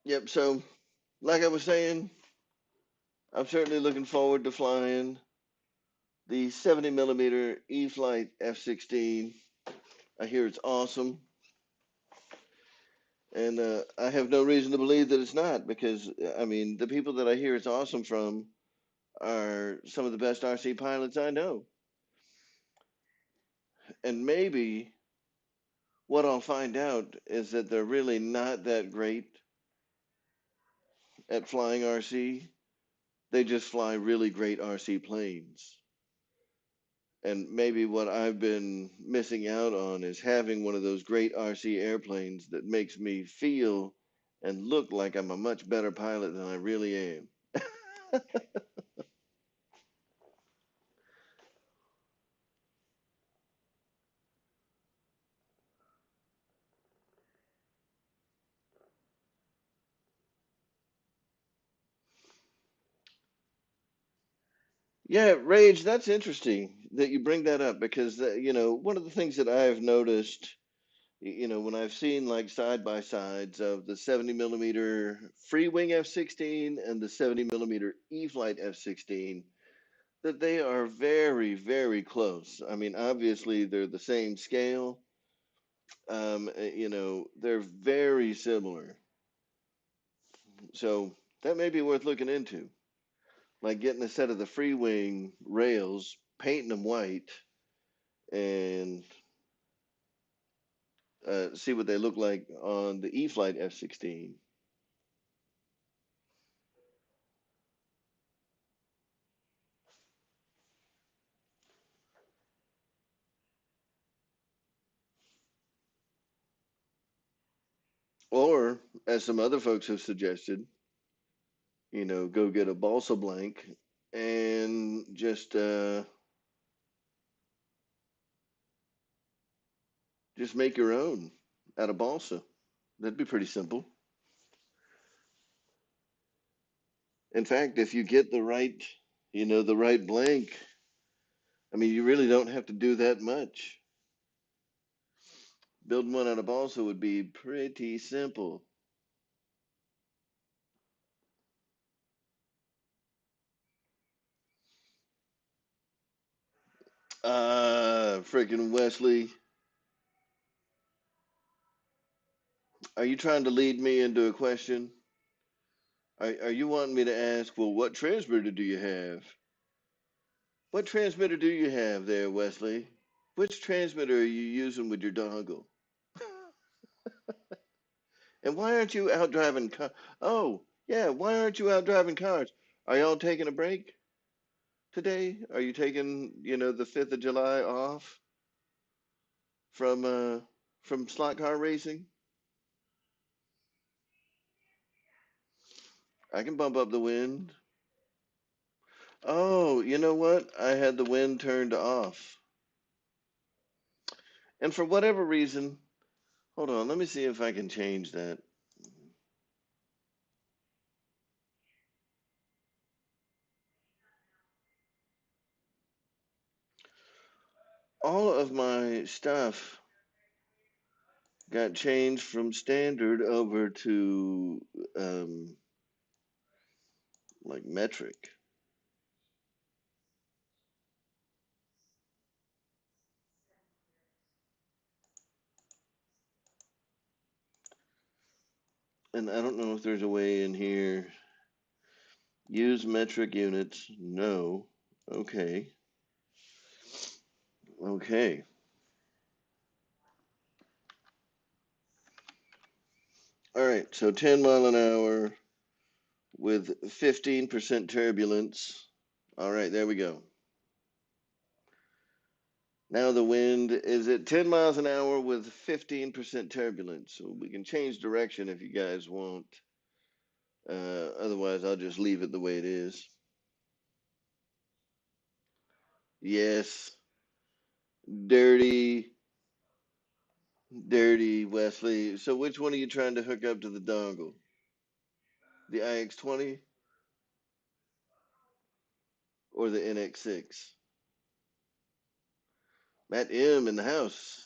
Yep, so like I was saying, I'm certainly looking forward to flying the 70 millimeter E-Flight F-16. I hear it's awesome. And I have no reason to believe that it's not, because, I mean, the people that I hear it's awesome from are some of the best RC pilots I know. And maybe what I'll find out is that they're really not that great at flying RC. They just fly really great RC planes. And maybe what I've been missing out on is having one of those great RC airplanes that makes me feel and look like I'm a much better pilot than I really am. Yeah, Rage, that's interesting that you bring that up because one of the things that I've noticed, when I've seen like side by sides of the 70 millimeter free wing F-16 and the 70 millimeter E-flite F-16, that they are very, very close. I mean, obviously they're the same scale. They're very similar. So that may be worth looking into, like getting a set of the free wing rails, painting them white, and see what they look like on the E-flite F-16. Or, as some other folks have suggested, go get a balsa blank and just make your own out of balsa. That'd be pretty simple. In fact, if you get the right blank, I mean, you really don't have to do that much. Building one out of balsa would be pretty simple. Freaking Wesley, are you trying to lead me into a question? Are you wanting me to ask, well, what transmitter do you have? What transmitter do you have there, Wesley? Which transmitter are you using with your dongle? And why aren't you out driving car? Oh, yeah, why aren't you out driving cars? Are y'all taking a break today? Are you taking, the 5th of July off from slot car racing? I can bump up the wind. Oh, you know what? I had the wind turned off. And for whatever reason, hold on, let me see if I can change that. All of my stuff got changed from standard over to um, like metric. And I don't know if there's a way in here. Use metric units. No. Okay. Okay. All right. So 10 mile an hour with 15% turbulence. All right. There we go. Now the wind is at 10 miles an hour with 15% turbulence. So we can change direction if you guys want. Otherwise, I'll just leave it the way it is. Yes. Dirty, dirty Wesley. So which one are you trying to hook up to the dongle? The IX20 or the NX6? Matt M in the house.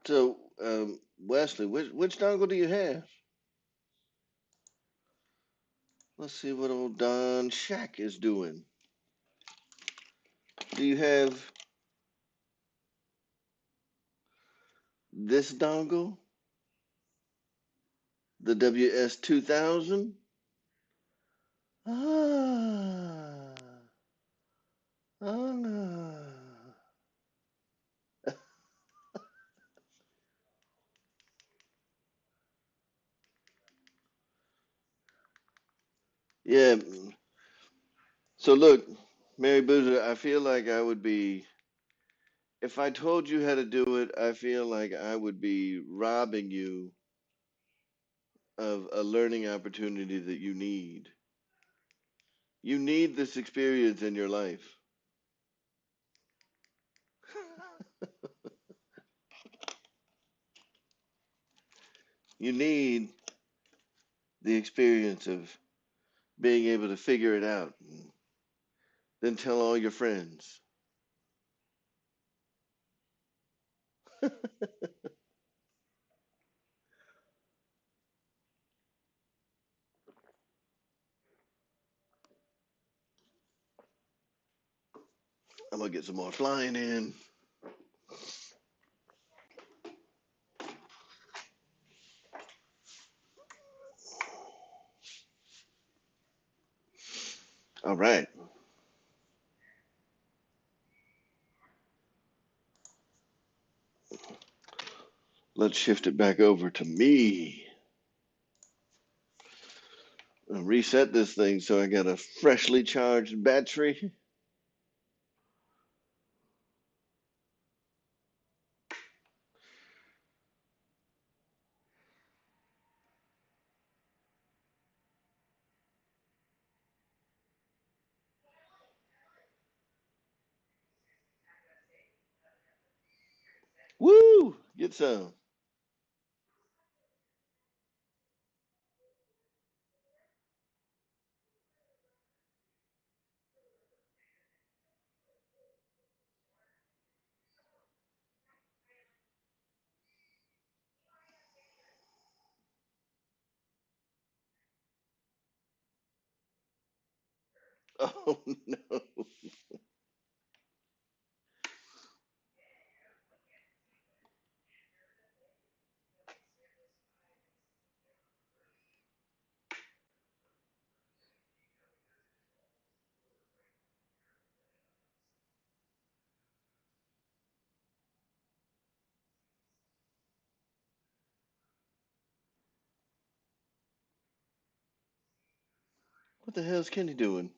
So, Wesley, which dongle do you have? Let's see what old Don Shack is doing. Do you have this dongle? The WS2000? Ah, ah. Yeah. So look, Mary Boozer, I feel like I would be, if I told you how to do it, I feel like I would be robbing you of a learning opportunity that you need. You need this experience in your life. You need the experience of being able to figure it out, and then tell all your friends. I'm gonna get some more flying in. All right, let's shift it back over to me. I'll reset this thing so I got a freshly charged battery. Woo! Get some. Oh no. What the hell's Kenny doing?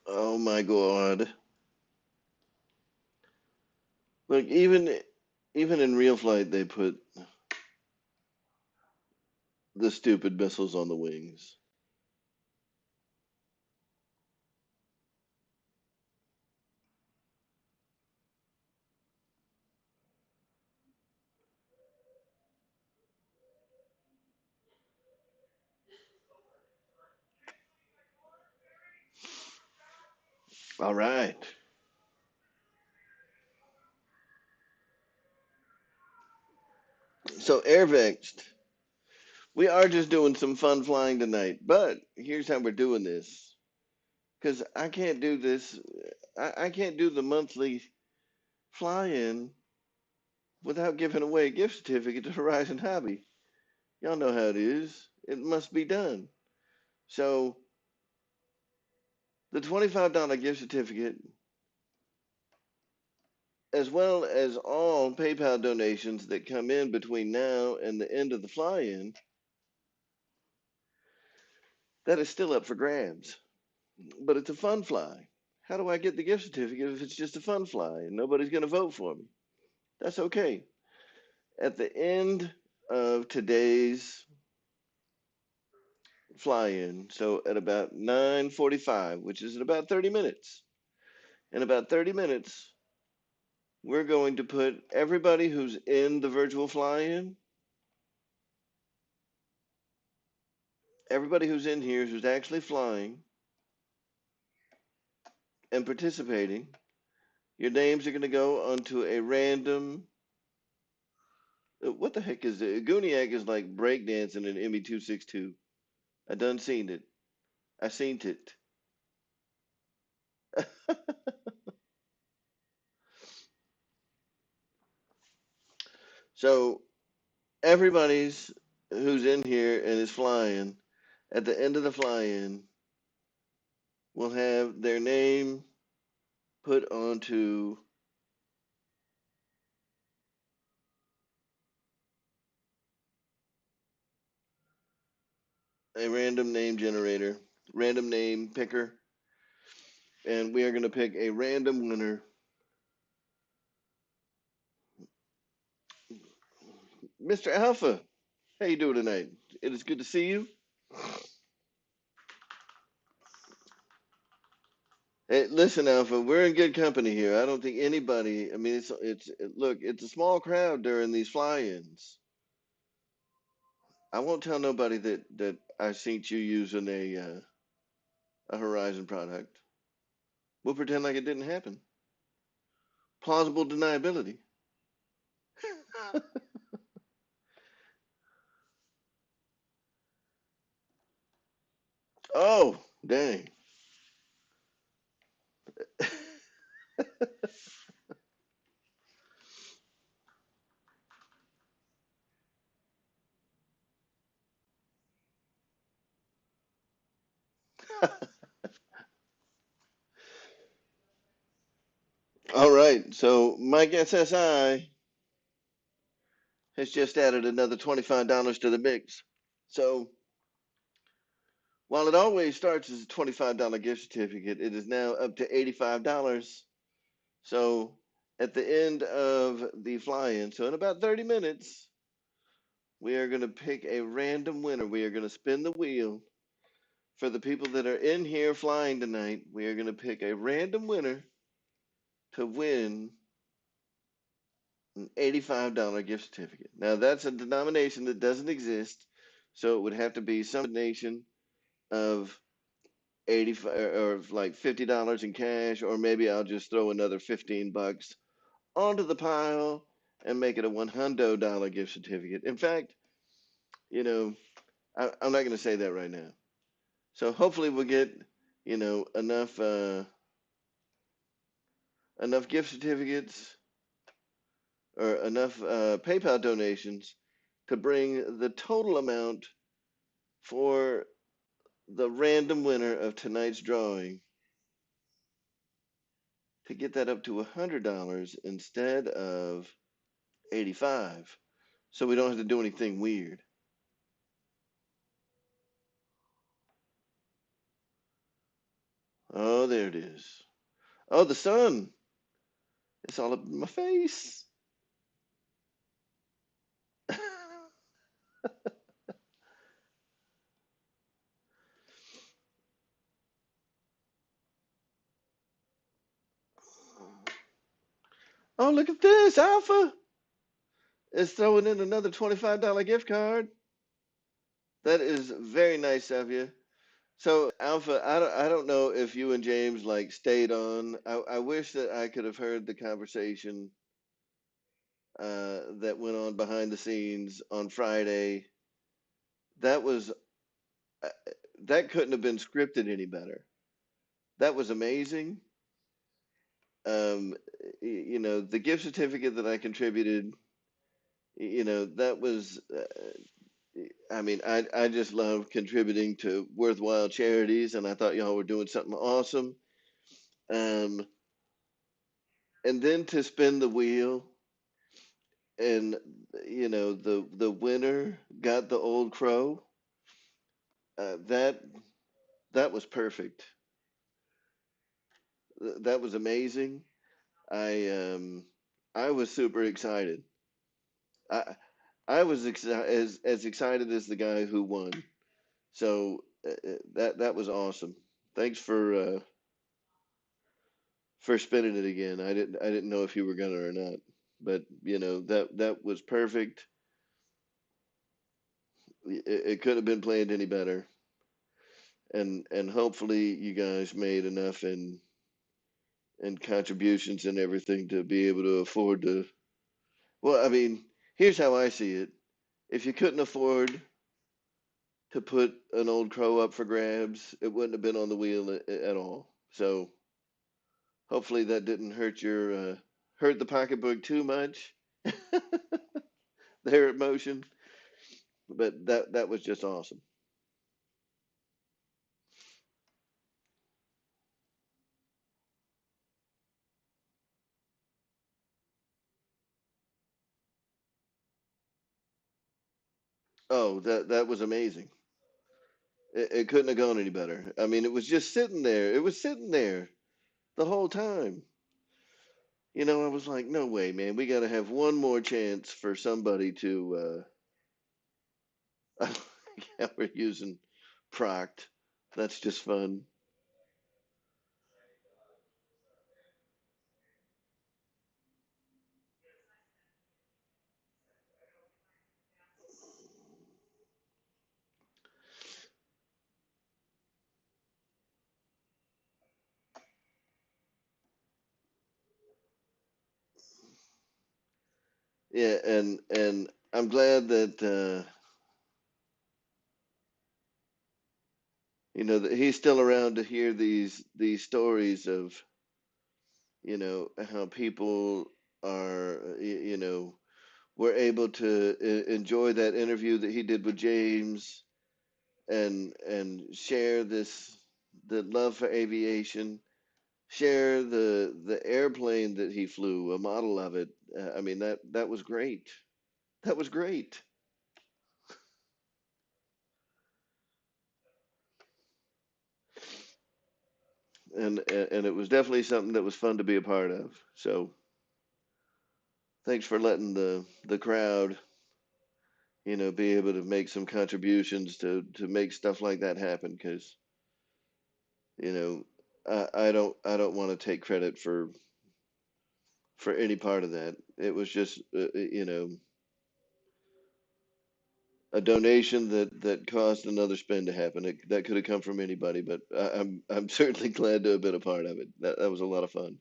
Oh my god. Look, even in real flight they put the stupid missiles on the wings. All right. So airvexed. We are just doing some fun flying tonight, but here's how we're doing this. Because I can't do this. I can't do the monthly fly-in without giving away a gift certificate to Horizon Hobby. Y'all know how it is. It must be done. So the $25 gift certificate, as well as all PayPal donations that come in between now and the end of the fly-in, that is still up for grabs. But it's a fun fly. How do I get the gift certificate if it's just a fun fly and nobody's going to vote for me? That's okay. At the end of today's fly-in. So at about 9:45, which is in about 30 minutes, in about 30 minutes, we're going to put everybody who's in the virtual fly-in, everybody who's in here who's actually flying and participating, your names are going to go onto a random. What the heck is it? Gooniac is like breakdancing in ME 262. I done seen it. I seen it. So everybody's who's in here and is flying, at the end of the fly-in, will have their name put onto a random name generator, random name picker, and we are going to pick a random winner. Mr. Alpha, how you doing tonight? It is good to see you. Hey, listen, Alpha, we're in good company here. I don't think anybody. I mean, look, it's a small crowd during these fly-ins. I won't tell nobody that I seen you using a Horizon product. We'll pretend like it didn't happen. Plausible deniability. Oh, dang. All right, so Mike SSI has just added another $25 to the mix. So while it always starts as a $25 gift certificate, it is now up to $85. So at the end of the fly-in, so in about 30 minutes, we are going to pick a random winner. We are going to spin the wheel. For the people that are in here flying tonight, we are going to pick a random winner to win an $85 gift certificate. Now, that's a denomination that doesn't exist, so it would have to be some combination of 85 or like $50 in cash, or maybe I'll just throw another 15 bucks onto the pile and make it a $100 gift certificate. In fact, you know, I'm not going to say that right now. So hopefully we'll get, enough gift certificates or enough PayPal donations to bring the total amount for the random winner of tonight's drawing to get that up to $100 instead of 85, so we don't have to do anything weird. Oh, there it is. Oh, the sun. It's all up in my face. Oh, look at this. Alpha is throwing in another $25 gift card. That is very nice of you. So, Alpha, I don't know if you and James like stayed on. I wish that I could have heard the conversation that went on behind the scenes on Friday. That was uh, that couldn't have been scripted any better. That was amazing. Um, the gift certificate that I contributed, that was. I mean, I just love contributing to worthwhile charities, and I thought y'all were doing something awesome. Um, and then to spin the wheel, and the winner got the old crow. That was perfect. That was amazing. I was super excited. I I was as excited as the guy who won. So that was awesome. Thanks for spinning it again. I didn't know if you were gonna or not, but that was perfect. It could have been planned any better, and hopefully you guys made enough and contributions and everything to be able to afford to. Well, I mean, here's how I see it. If you couldn't afford to put an old crow up for grabs, it wouldn't have been on the wheel at all. So hopefully that didn't hurt the pocketbook too much. Their emotion, but that was just awesome. Oh, that was amazing. It couldn't have gone any better. I mean, it was just sitting there. It was sitting there the whole time. I was like, no way, man. We got to have one more chance for somebody to. Yeah, we're using Proct. That's just fun. Yeah, and I'm glad that that he's still around to hear these stories of how people are were able to enjoy that interview that he did with James and share the love for aviation, share the airplane that he flew, a model of it. I mean that was great. That was great. And it was definitely something that was fun to be a part of. So thanks for letting the crowd be able to make some contributions to make stuff like that happen because you know I don't want to take credit for any part of that. It was just a donation that caused another spin to happen. That could have come from anybody, but I'm certainly glad to have been a part of it. That was a lot of fun.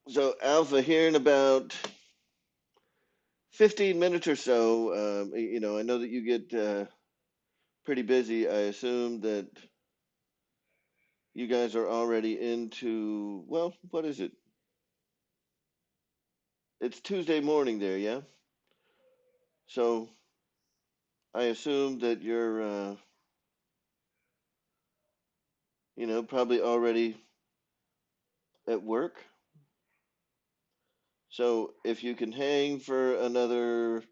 So Alpha, here in about 15 minutes or so, I know that you get pretty busy. I assume that you guys are already into, well, what is it? It's Tuesday morning there, yeah? So I assume that you're, probably already at work. So if you can hang for another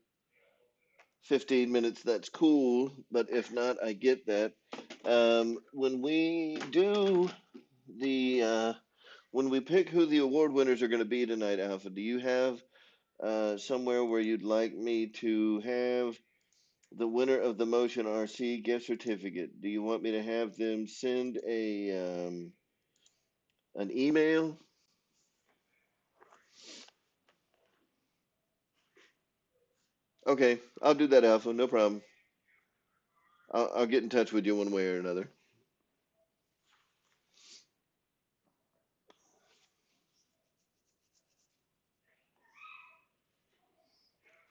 15 minutes, that's cool. But if not, I get that. When we do the, when we pick who the award winners are going to be tonight, Alpha, do you have somewhere where you'd like me to have the winner of the Motion RC gift certificate? Do you want me to have them send an email? Okay, I'll do that, Alpha. No problem. I'll get in touch with you one way or another.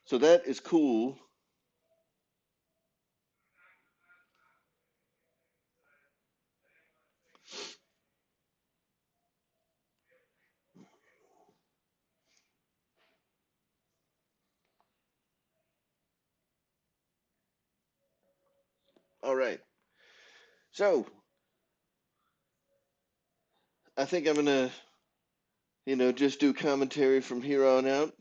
So that is cool. All right. So I think I'm gonna, just do commentary from here on out.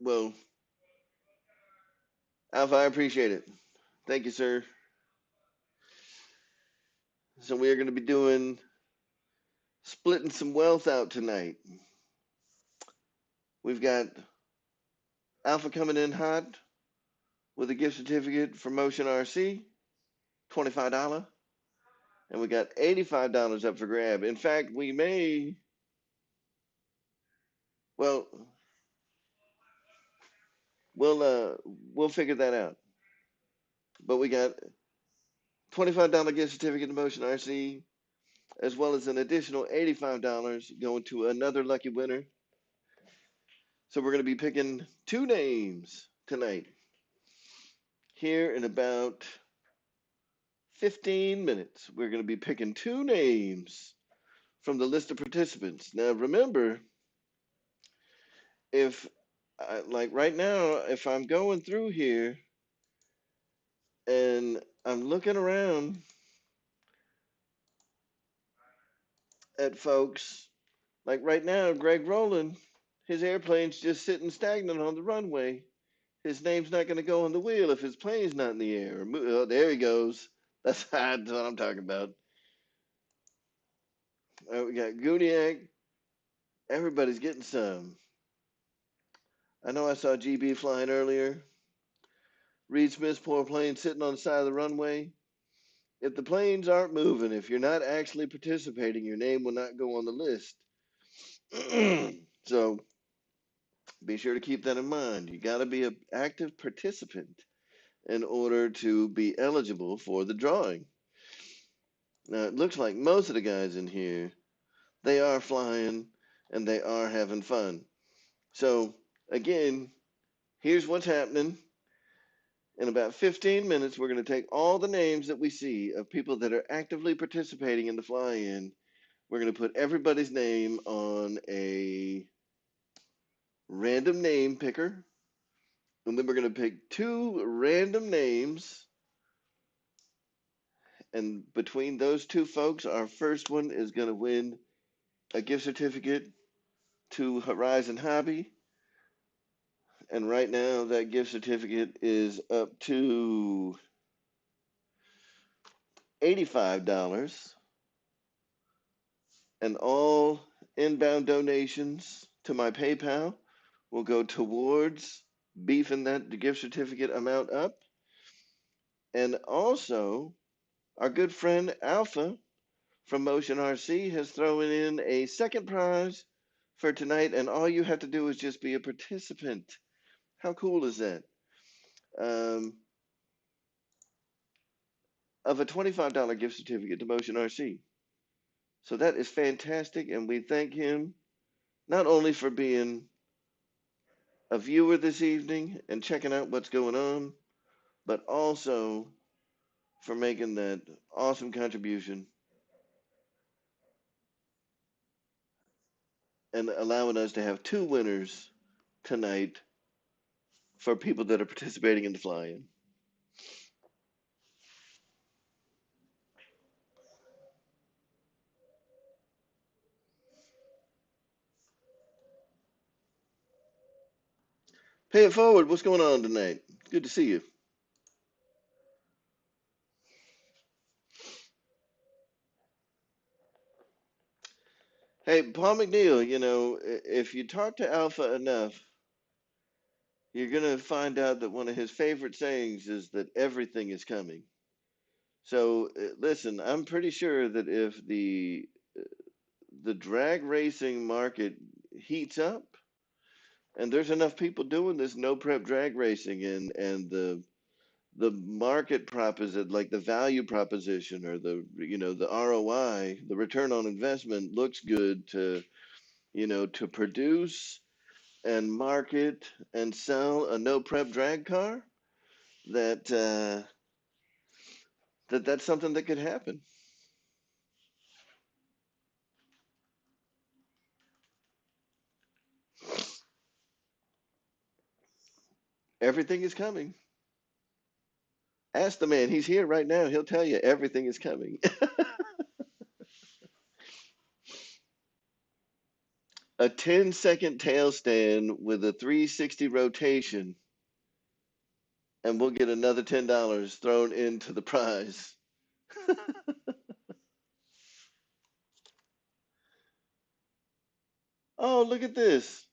Well, Alpha, I appreciate it. Thank you, sir. So we are going to be doing splitting some wealth out tonight. We've got Alpha coming in hot with a gift certificate for Motion RC, $25, and we got $85 up for grab. In fact, we may, well, we'll figure that out. But we got $25 gift certificate to Motion RC, as well as an additional $85 going to another lucky winner. So we're going to be picking two names tonight here in about 15 minutes. We're going to be picking two names from the list of participants. Now, remember, if like right now, if I'm going through here and I'm looking around at folks, like right now, Greg Rowland, his airplane's just sitting stagnant on the runway. His name's not going to go on the wheel if his plane's not in the air. Oh, there he goes. That's what I'm talking about. We got Guniac. Everybody's getting some. I know I saw GB flying earlier. Reed Smith's poor plane sitting on the side of the runway. If the planes aren't moving, if you're not actually participating, your name will not go on the list. So be sure to keep that in mind. You got to be an active participant in order to be eligible for the drawing. Now, it looks like most of the guys in here, they are flying and they are having fun. So, again, here's what's happening. In about 15 minutes, we're going to take all the names that we see of people that are actively participating in the fly in. We're going to put everybody's name on a random name picker. And then we're going to pick two random names. And between those two folks, our first one is going to win a gift certificate to Horizon Hobby. And right now, that gift certificate is up to $85. And all inbound donations to my PayPal will go towards beefing that gift certificate amount up. And also, our good friend Alpha from Motion RC has thrown in a second prize for tonight, and all you have to do is just be a participant. How cool is that? Um, of a $25 gift certificate to Motion RC. So that is fantastic, and we thank him not only for being a viewer this evening and checking out what's going on, but also for making that awesome contribution and allowing us to have two winners tonight for people that are participating in the fly-in. Pay it forward. What's going on tonight? Good to see you. Hey, Paul McNeil, if you talk to Alpha enough, you're going to find out that one of his favorite sayings is that everything is coming. So, listen, I'm pretty sure that if the drag racing market heats up and there's enough people doing this no prep drag racing and the market proposition, like the value proposition or the ROI, the return on investment looks good to produce and market and sell a no prep drag car, that that's something that could happen. Everything is coming. Ask the man. He's here right now. He'll tell you everything is coming. A 10-second tail stand with a 360 rotation, and we'll get another $10 thrown into the prize. Oh, look at this.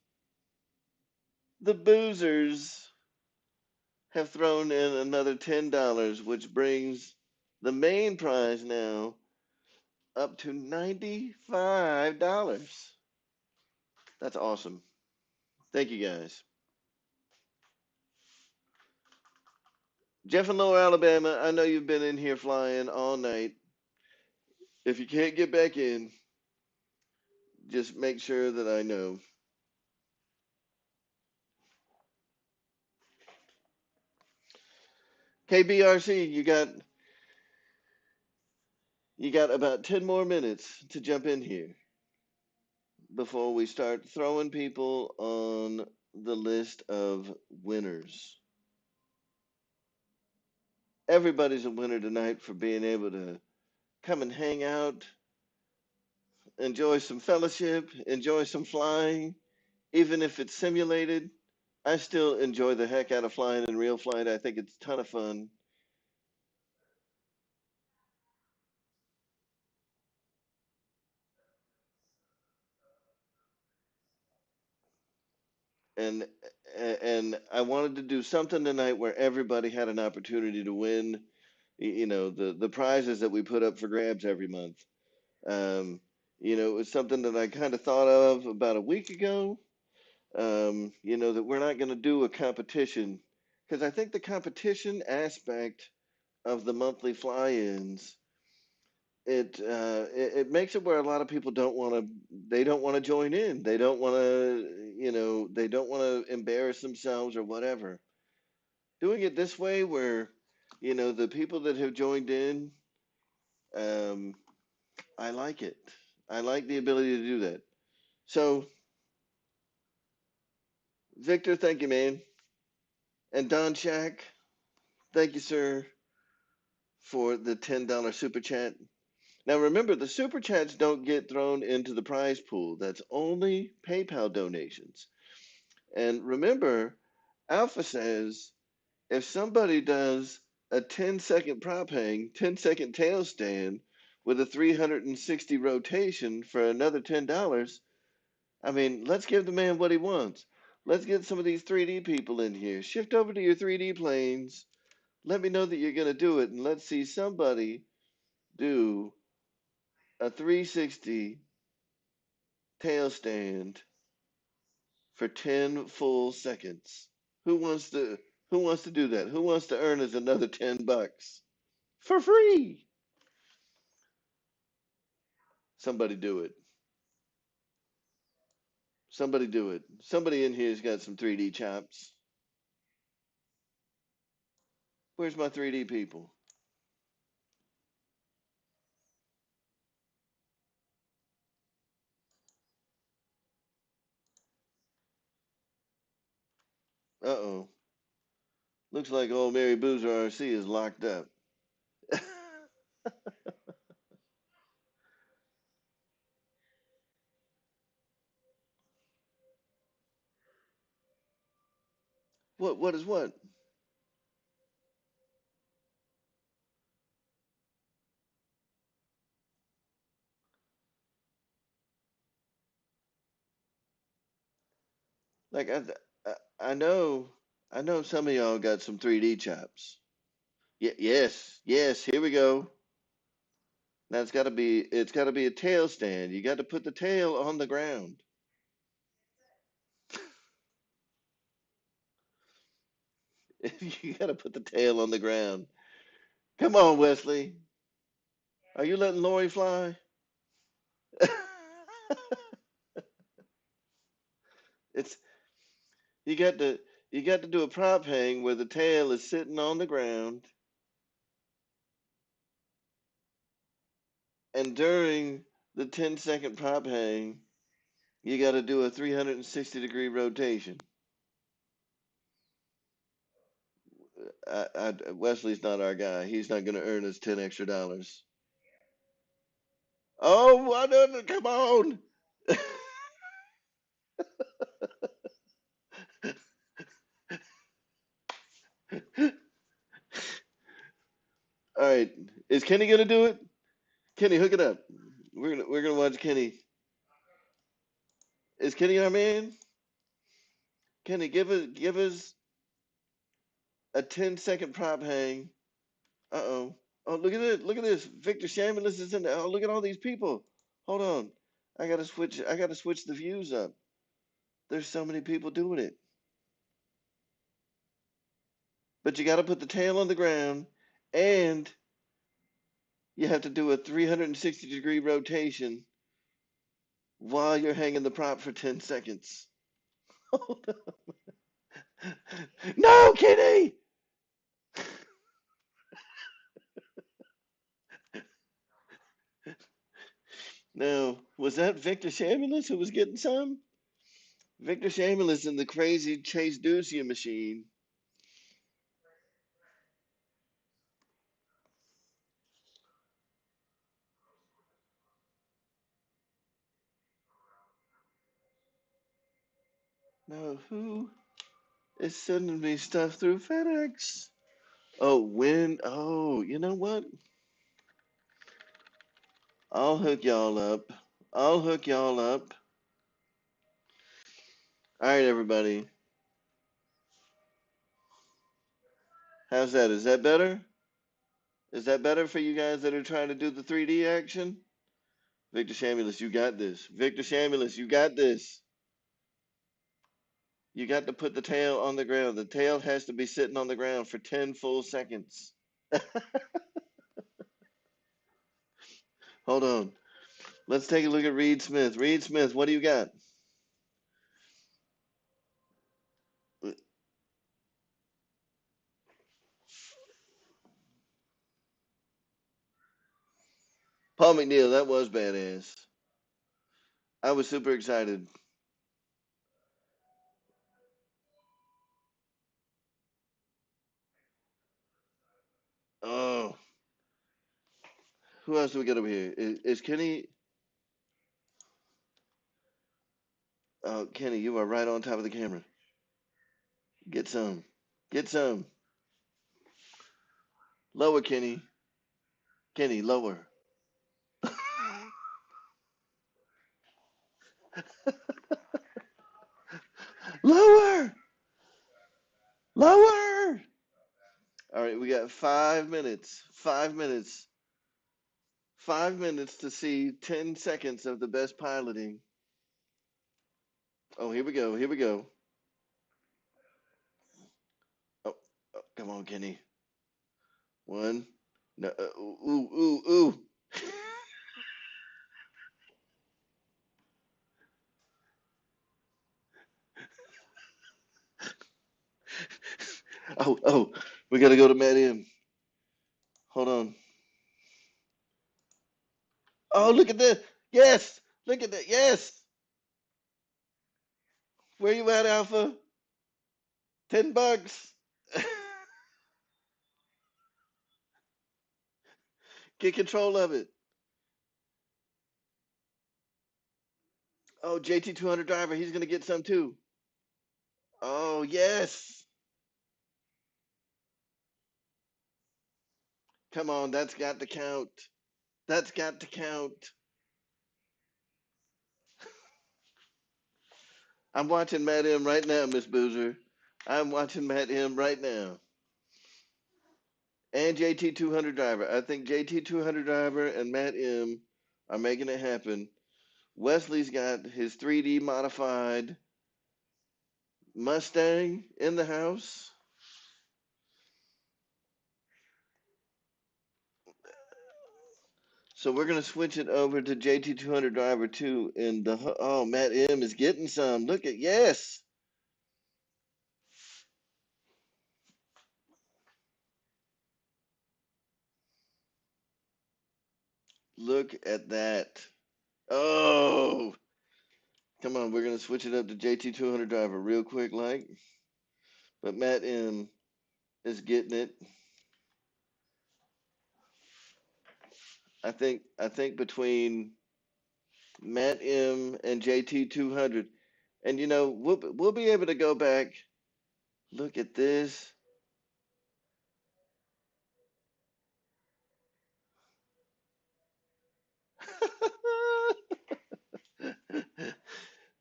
The boozers have thrown in another $10, which brings the main prize now up to $95. That's awesome. Thank you guys. Jeff in Lower Alabama, I know you've been in here flying all night. If you can't get back in, just make sure that I know. KBRC, you got about 10 more minutes to jump in here before we start throwing people on the list of winners. Everybody's a winner tonight for being able to come and hang out, enjoy some fellowship, enjoy some flying, even if it's simulated. I still enjoy the heck out of flying in real flight. I think it's a ton of fun. And and I wanted to do something tonight where everybody had an opportunity to win, the prizes that we put up for grabs every month. Um, it was something that I kind of thought of about a week ago. That we're not going to do a competition because I think the competition aspect of the monthly fly-ins it makes it where a lot of people don't want to join in. They don't want to they don't want to embarrass themselves or whatever. Doing it this way where the people that have joined in, um, I like it. I like the ability to do that. So Victor, thank you, man. And Don Shack, thank you, sir, for the $10 super chat. Now remember, the super chats don't get thrown into the prize pool. That's only PayPal donations. And remember, Alpha says if somebody does a 10-second prop hang, 10-second tail stand with a 360 rotation for another $10, I mean, let's give the man what he wants. Let's get some of these 3D people in here. Shift over to your 3D planes. Let me know that you're going to do it, and let's see somebody do a 360 tail stand for 10 full seconds. Who wants to who wants to do that? Who wants to earn us another $10 for free? Somebody do it. Somebody do it. Somebody in here's got some 3D chops. Where's my 3D people? Uh-oh. Looks like old Mary Boozer RC is locked up. What is what? Like I know some of y'all got some 3D chops. Yes, yes, here we go. Now it's gotta be a tail stand. You got to put the tail on the ground. You got to put the tail on the ground. Come on, Wesley. Are you letting Lori fly? it's you got to you got to do a prop hang where the tail is sitting on the ground, and during the 10-second prop hang, you got to do a 360-degree rotation. Wesley's not our guy. He's not going to earn us $10 extra. Oh, what? Come on. All right. Is Kenny going to do it? Kenny, hook it up. We're gonna watch Kenny. Is Kenny our man? Kenny, give us a 10-second prop hang. Uh-oh. Oh, look at it. Look at this. Victor Shamulis is in there. Oh, look at all these people. Hold on. I gotta switch the views up. There's so many people doing it. But you gotta put the tail on the ground and you have to do a 360-degree rotation while you're hanging the prop for 10 seconds. Hold on. No, Kenny! Now, was that Victor Shamulis who was getting some? Victor Shamulis in the crazy Chase Ducey machine. Now, who is sending me stuff through FedEx? Oh, when? Oh, you know what? I'll hook y'all up. I'll hook y'all up. All right, everybody. How's that? Is that better? Is that better for you guys that are trying to do the 3D action? Victor Shamulis, you got this. Victor Shamulis, you got this. You got to put the tail on the ground. The tail has to be sitting on the ground for 10 full seconds. Hold on. Let's take a look at Reed Smith. Reed Smith, what do you got? Paul McNeil, that was badass. I was super excited. Oh, who else do we got over here? Is Kenny? Oh, Kenny, you are right on top of the camera. Get some. Get some. Lower, Kenny. Kenny, lower. Lower. Lower. All right, we got 5 minutes. 5 minutes. 5 minutes to see 10 seconds of the best piloting. Oh, here we go. Here we go. Oh, oh come on, Kenny. One. No, ooh, ooh, ooh. Oh, oh, we got to go to Matt M. Hold on. Oh, look at this. Yes. Look at that. Yes. Where you at, Alpha? $10. Get control of it. Oh, JT 200 driver. He's going to get some too. Oh, yes. Come on. That's got to count. That's got to count. I'm watching Matt M right now, Miss Boozer. I'm watching Matt M right now. And JT 200 driver. I think JT 200 driver and Matt M are making it happen. Wesley's got his 3D modified Mustang in the house. So we're gonna switch it over to JT 200 driver too. And oh, Matt M is getting some. Look at yes. Look at that. Oh, come on. We're gonna switch it up to JT 200 driver real quick, like. But Matt M is getting it. I think between Matt M and JT 200, and we'll be able to go back. Look at this.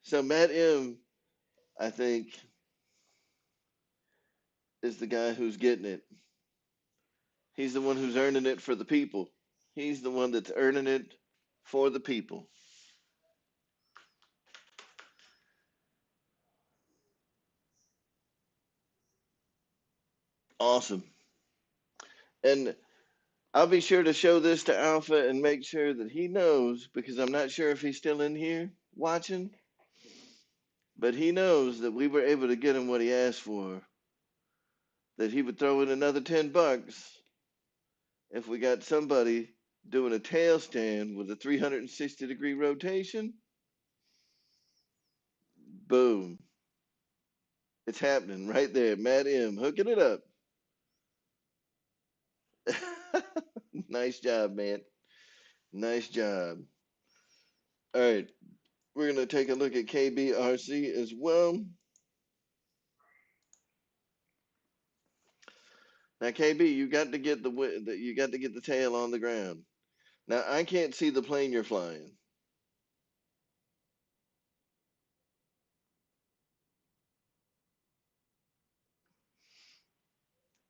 So Matt M, I think, is the guy who's getting it. He's the one who's earning it for the people. He's the one that's earning it for the people. Awesome. And I'll be sure to show this to Alpha and make sure that he knows because I'm not sure if he's still in here watching, but he knows that we were able to get him what he asked for, that he would throw in another $10 if we got somebody doing a tail stand with a 360-degree rotation. Boom. It's happening right there. Matt M hooking it up. Nice job, man. Nice job. All right, we're gonna take a look at KBRC as well. Now, KB, you got to get the tail on the ground. Now, I can't see the plane you're flying,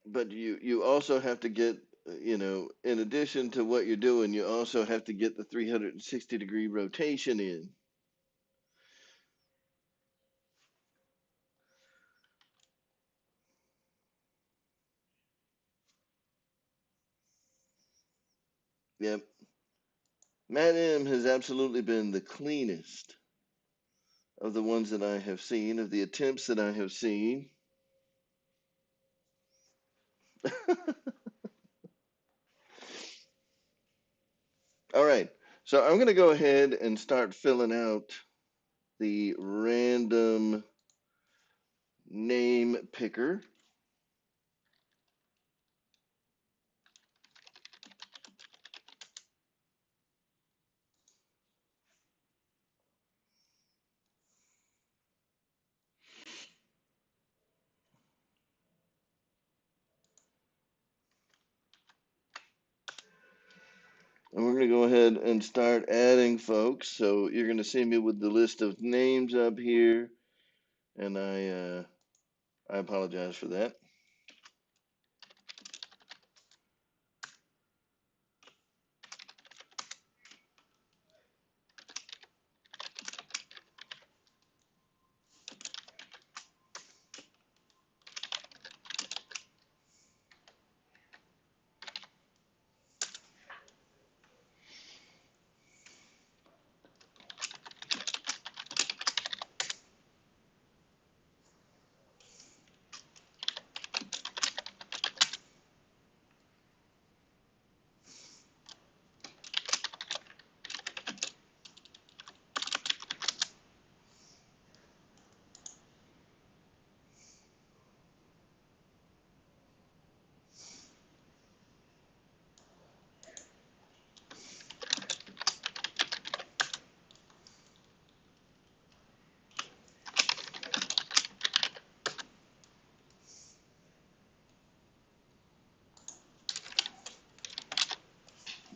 but you also have to get in addition to what you're doing, you also have to get the 360-degree rotation in. Yep. Matt M has absolutely been the cleanest of the ones that I have seen, of the attempts that I have seen. All right. So I'm going to go ahead and start filling out the random name picker. And we're going to go ahead and start adding folks. So you're going to see me with the list of names up here. And I apologize for that.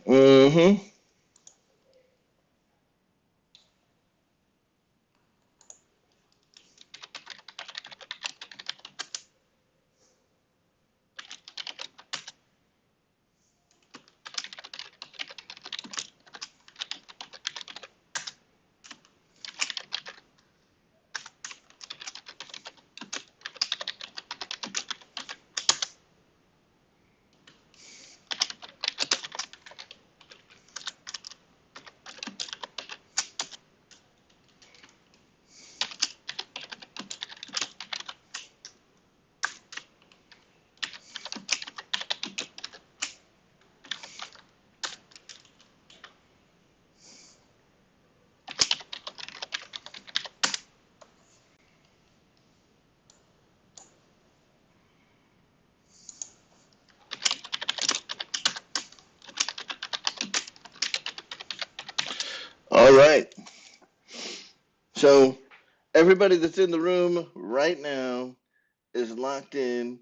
Mm-hmm. right. So everybody that's in the room right now is locked in.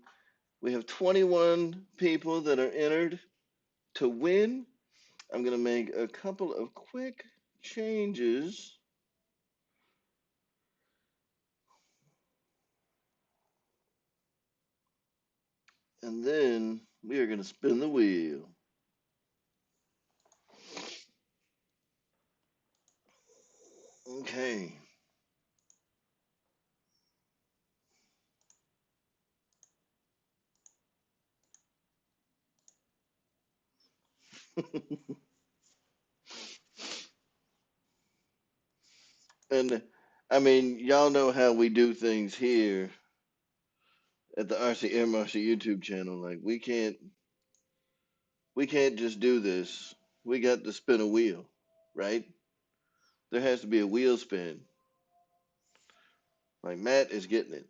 We have 21 people that are entered to win. I'm going to make a couple of quick changes, and then we are going to spin the wheel. Okay. And I mean, y'all know how we do things here at the RC Air Marshal YouTube channel. Like we can't just do this. We got to spin a wheel, right? There has to be a wheel spin. Like Matt is getting it.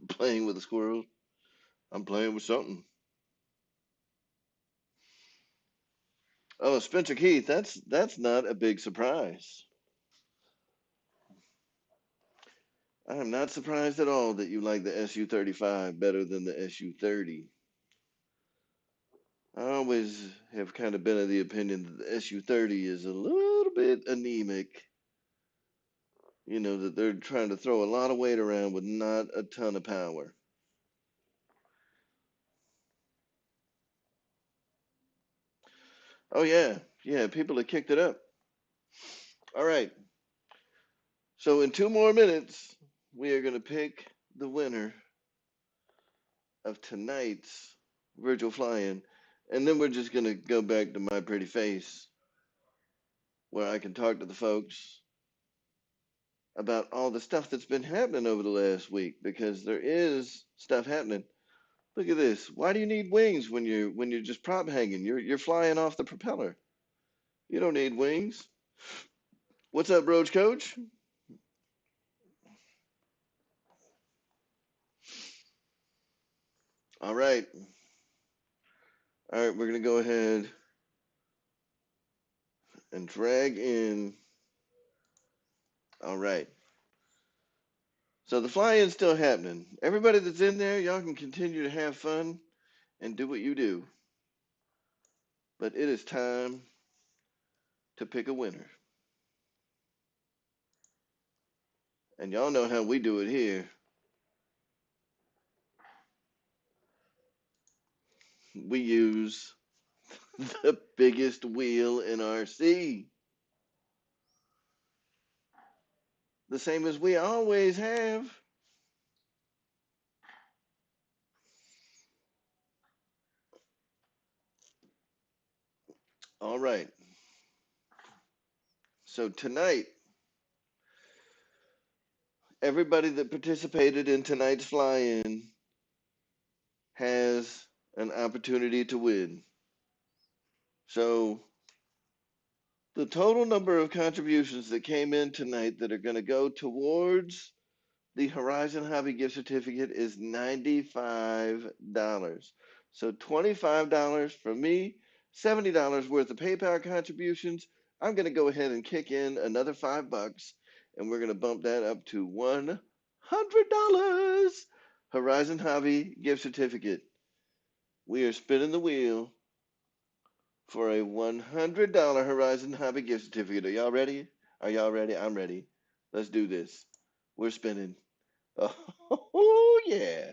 Playing with a squirrel. I'm playing with something. Oh, Spencer Keith, that's not a big surprise. I am not surprised at all that you like the SU-35 better than the SU-30. I always have kind of been of the opinion that the SU-30 is a little bit anemic. You know, that they're trying to throw a lot of weight around with not a ton of power. Oh, yeah. Yeah, people have kicked it up. All right. So, in 2 more minutes, we are going to pick the winner of tonight's virtual fly-in, and then we're just gonna go back to my pretty face where I can talk to the folks about all the stuff that's been happening over the last week because there is stuff happening. Look at this. Why do you need wings when you're just prop hanging? You're flying off the propeller. You don't need wings. What's up, Roach Coach? All right. All right, we're gonna go ahead and drag in. All right. So the fly-in's still happening. Everybody that's in there, y'all can continue to have fun and do what you do. But it is time to pick a winner. And y'all know how we do it here. We use the biggest wheel in RC. The same as we always have. All right. So tonight, everybody that participated in tonight's fly-in has an opportunity to win. So the total number of contributions that came in tonight that are going to go towards the Horizon Hobby gift certificate is $95. So $25 from me, $70 worth of PayPal contributions. I'm going to go ahead and kick in another $5 and we're going to bump that up to $100. Horizon Hobby gift certificate. We are spinning the wheel for a $100 Horizon Hobby gift certificate. Are y'all ready? Are y'all ready? I'm ready. Let's do this. We're spinning. Oh, yeah.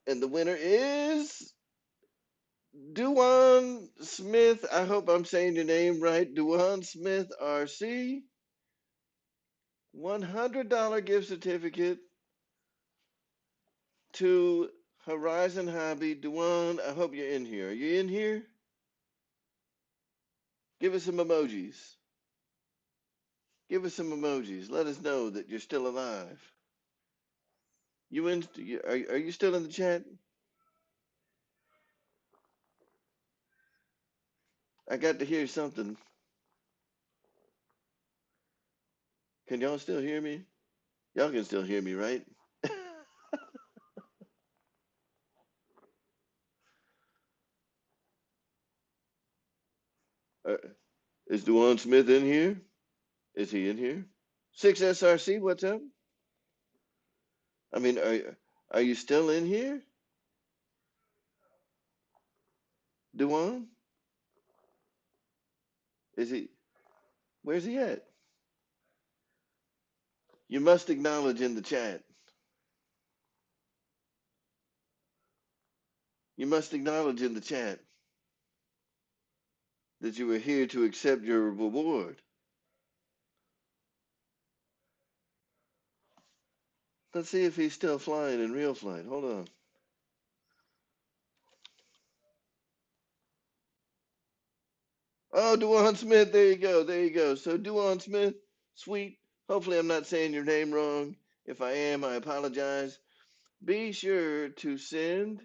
And the winner is Duan Smith. I hope I'm saying your name right. Duan Smith RC. $100 gift certificate to Horizon Hobby. Duan, I hope you're in here. Are you in here? Give us some emojis. Give us some emojis. Let us know that you're still alive. You in? Are you still in the chat? I got to hear something. Can y'all still hear me? Y'all can still hear me, right? Uh, is Dewan Smith in here? Is he in here? 6SRC, what's up? I mean, are you still in here, Dewan? Is he? Where's he at? You must acknowledge in the chat. You must acknowledge in the chat that you were here to accept your reward. Let's see if he's still flying in RealFlight. Hold on. Oh, Dewan Smith, there you go, there you go. So Dewan Smith, sweet. Hopefully I'm not saying your name wrong. If I am, I apologize. Be sure to send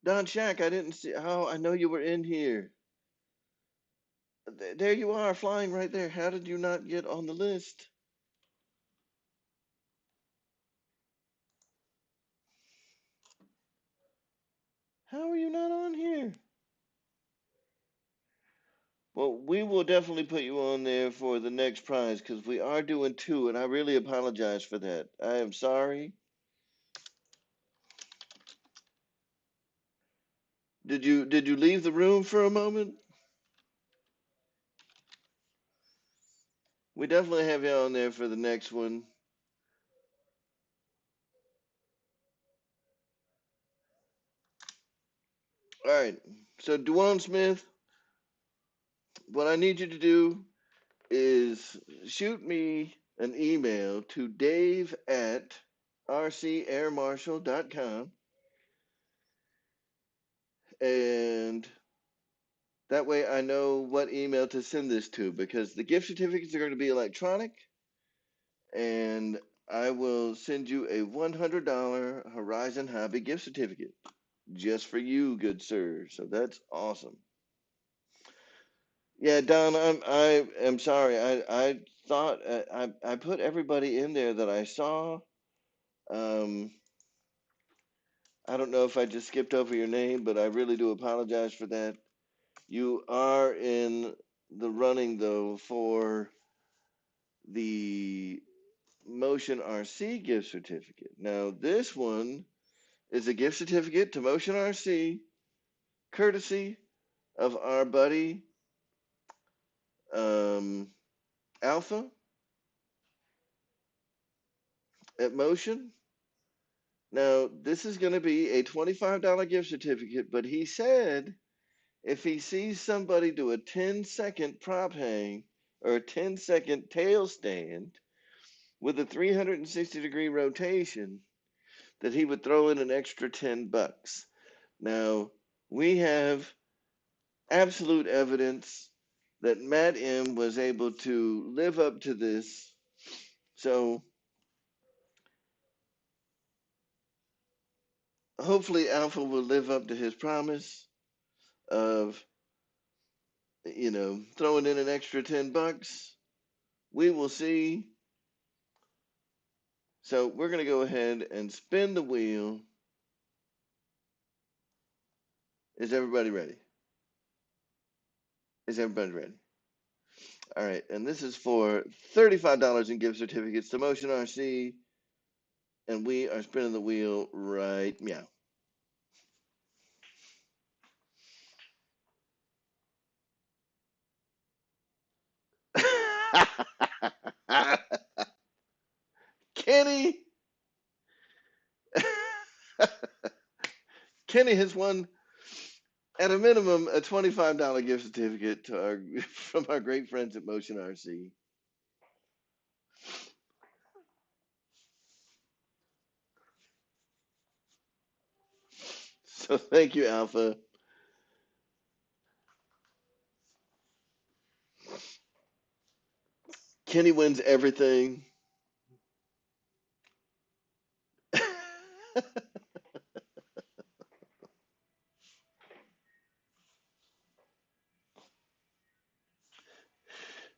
Don Shack. I didn't see how I know you were in here. There you are, flying right there. How did you not get on the list? How are you not on here? Well, we will definitely put you on there for the next prize because we are doing two, and I really apologize for that. I am sorry. Did you leave the room for a moment? We definitely have you on there for the next one. All right. So Dewan Smith, what I need you to do is shoot me an email to Dave at rcairmarshal.com, and that way I know what email to send this to because the gift certificates are going to be electronic, and I will send you a $100 Horizon Hobby gift certificate just for you, good sir. So that's awesome. Yeah, Don, I am sorry. I thought I put everybody in there that I saw. Um, I don't know if I just skipped over your name, but I really do apologize for that. You are in the running though for the Motion RC gift certificate. Now, this one is a gift certificate to Motion RC, courtesy of our buddy um, Alpha at Motion. Now, this is going to be a $25 gift certificate, but he said if he sees somebody do a 10-second prop hang or a 10-second tail stand with a 360-degree rotation, that he would throw in an extra 10 bucks. Now, we have absolute evidence that Matt M was able to live up to this. So, hopefully Alpha will live up to his promise of throwing in an extra 10 bucks. We will see. So we're going to go ahead and spin the wheel. Is everybody ready? Is everybody ready? All right. And this is for $35 in gift certificates to Motion RC. And we are spinning the wheel right meow. Kenny. Kenny has won at a minimum a $25 gift certificate to from our great friends at Motion RC. So thank you, Alpha. Kenny wins everything.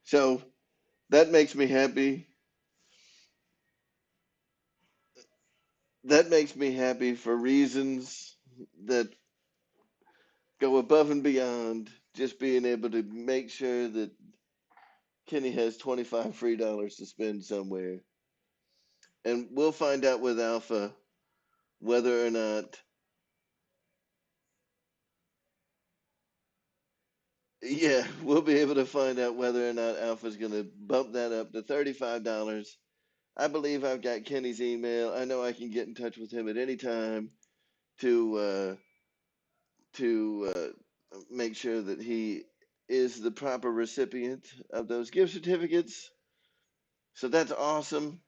So that makes me happy. That makes me happy for reasons that go above and beyond just being able to make sure that Kenny has 25 free dollars to spend somewhere. And we'll find out with Alpha whether or not, yeah, we'll be able to find out whether or not Alpha's going to bump that up to $35. I believe I've got Kenny's email. I know I can get in touch with him at any time to make sure that he is the proper recipient of those gift certificates. So that's awesome.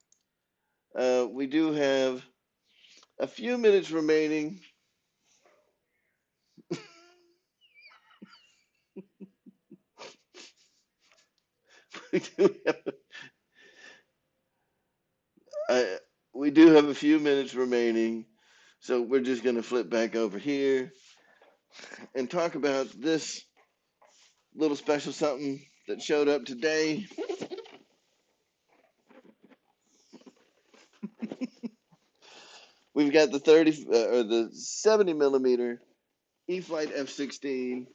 We do have a few minutes remaining. we do have, uh, we do have a few minutes remaining. So we're just going to flip back over here and talk about this little special something that showed up today. We've got the 30 or the 70 millimeter E-Flight F-16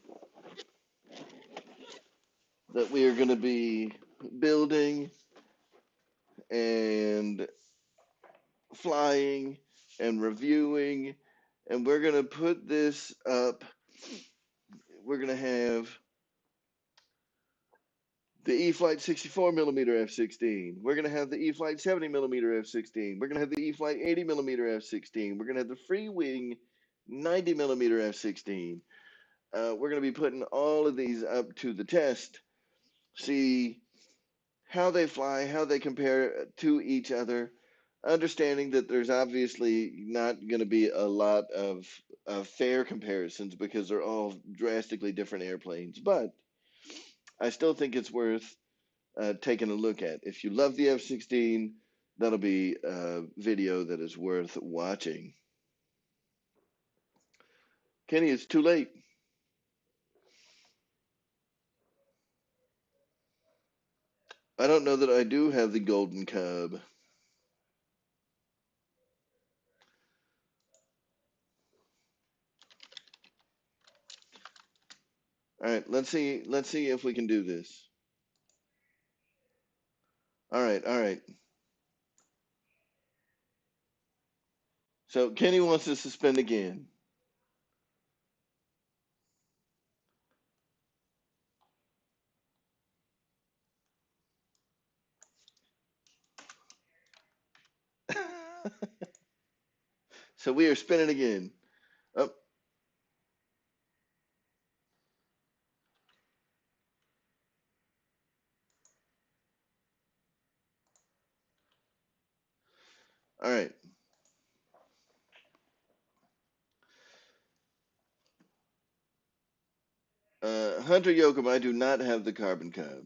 that we are going to be building and flying and reviewing, and we're going to put this up. We're going to have the E-Flight 64 millimeter F-16. We're going to have the E-Flight 70 millimeter F-16. We're going to have the E-Flight 80 millimeter F-16. We're going to have the free wing 90 millimeter F-16. We're going to be putting all of these up to the test, see how they fly, how they compare to each other, understanding that there's obviously not going to be a lot of fair comparisons because they're all drastically different airplanes. But I still think it's worth taking a look at. If you love the F-16, that'll be a video that is worth watching. Kenny, it's too late. I don't know that I do have the Golden Cub. All right, let's see. Let's see if we can do this. All right, all right. So Kenny wants to suspend again. So we are spinning again. Oh, all right. Hunter Yoakum, I do not have the Carbon Cub.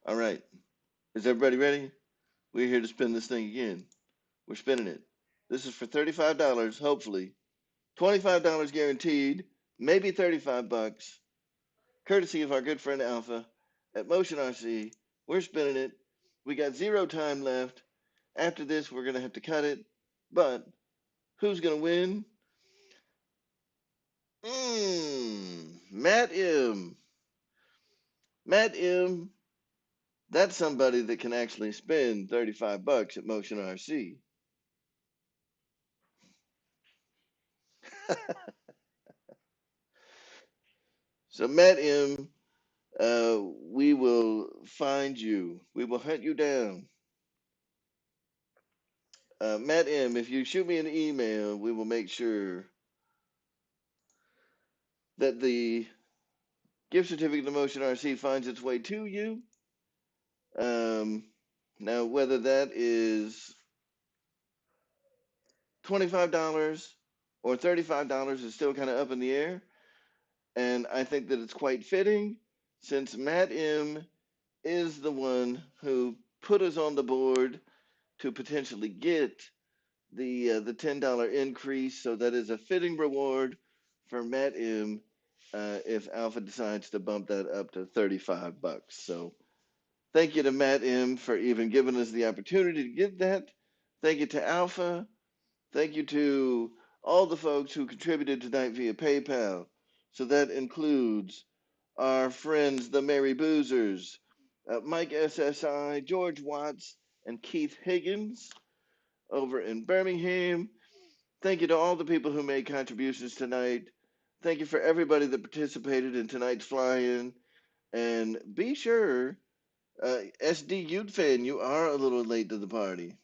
All right. Is everybody ready? We're here to spin this thing again. We're spinning it. This is for $35, hopefully. $25 guaranteed, maybe 35 bucks, courtesy of our good friend Alpha at Motion RC. We're spinning it. We got 0 time left. After this, we're going to have to cut it. But who's going to win? Matt M. Matt M. That's somebody that can actually spend 35 bucks at Motion RC. So Matt M, we will find you. We will hunt you down. Matt M, if you shoot me an email, we will make sure that the gift certificate to Motion RC finds its way to you. Um, Now, whether that is $25 or $35 is still kind of up in the air. And I think that it's quite fitting since Matt M is the one who put us on the board to potentially get the $10 increase. So that is a fitting reward for Matt M if Alpha decides to bump that up to 35 bucks. So thank you to Matt M for even giving us the opportunity to get that. Thank you to Alpha. Thank you to all the folks who contributed tonight via PayPal. So that includes our friends, the Merry Boozers, Mike SSI, George Watts, and Keith Higgins over in Birmingham. Thank you to all the people who made contributions tonight. Thank you for everybody that participated in tonight's fly-in. And be sure, SD Youth fan, you are a little late to the party.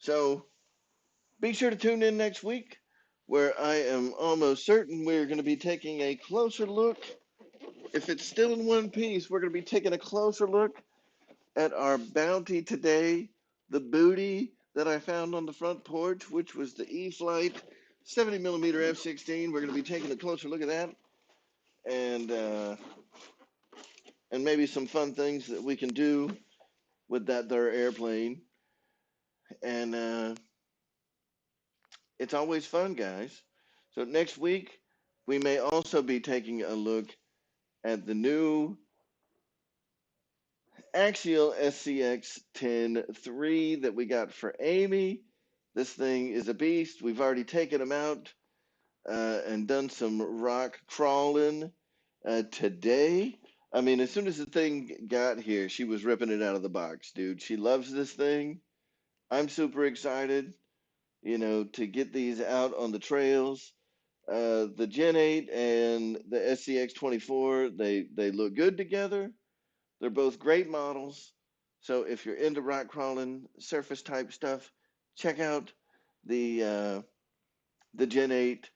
So be sure to tune in next week, where I am almost certain we're going to be taking a closer look. If it's still in one piece, we're going to be taking a closer look at our bounty today, the booty that I found on the front porch, which was the E-Flight 70 millimeter F-16. We're going to be taking a closer look at that, and uh, and maybe some fun things that we can do with that there airplane. And it's always fun, guys. So next week we may also be taking a look at the new Axial SCX 10-3 that we got for Amy. This thing is a beast. We've already taken him out and done some rock crawling today. I mean, as soon as the thing got here, she was ripping it out of the box, dude. She loves this thing. I'm super excited, to get these out on the trails. The Gen 8 and the SCX 24, they look good together. They're both great models. So if you're into rock crawling, surface type stuff, check out the Gen 8.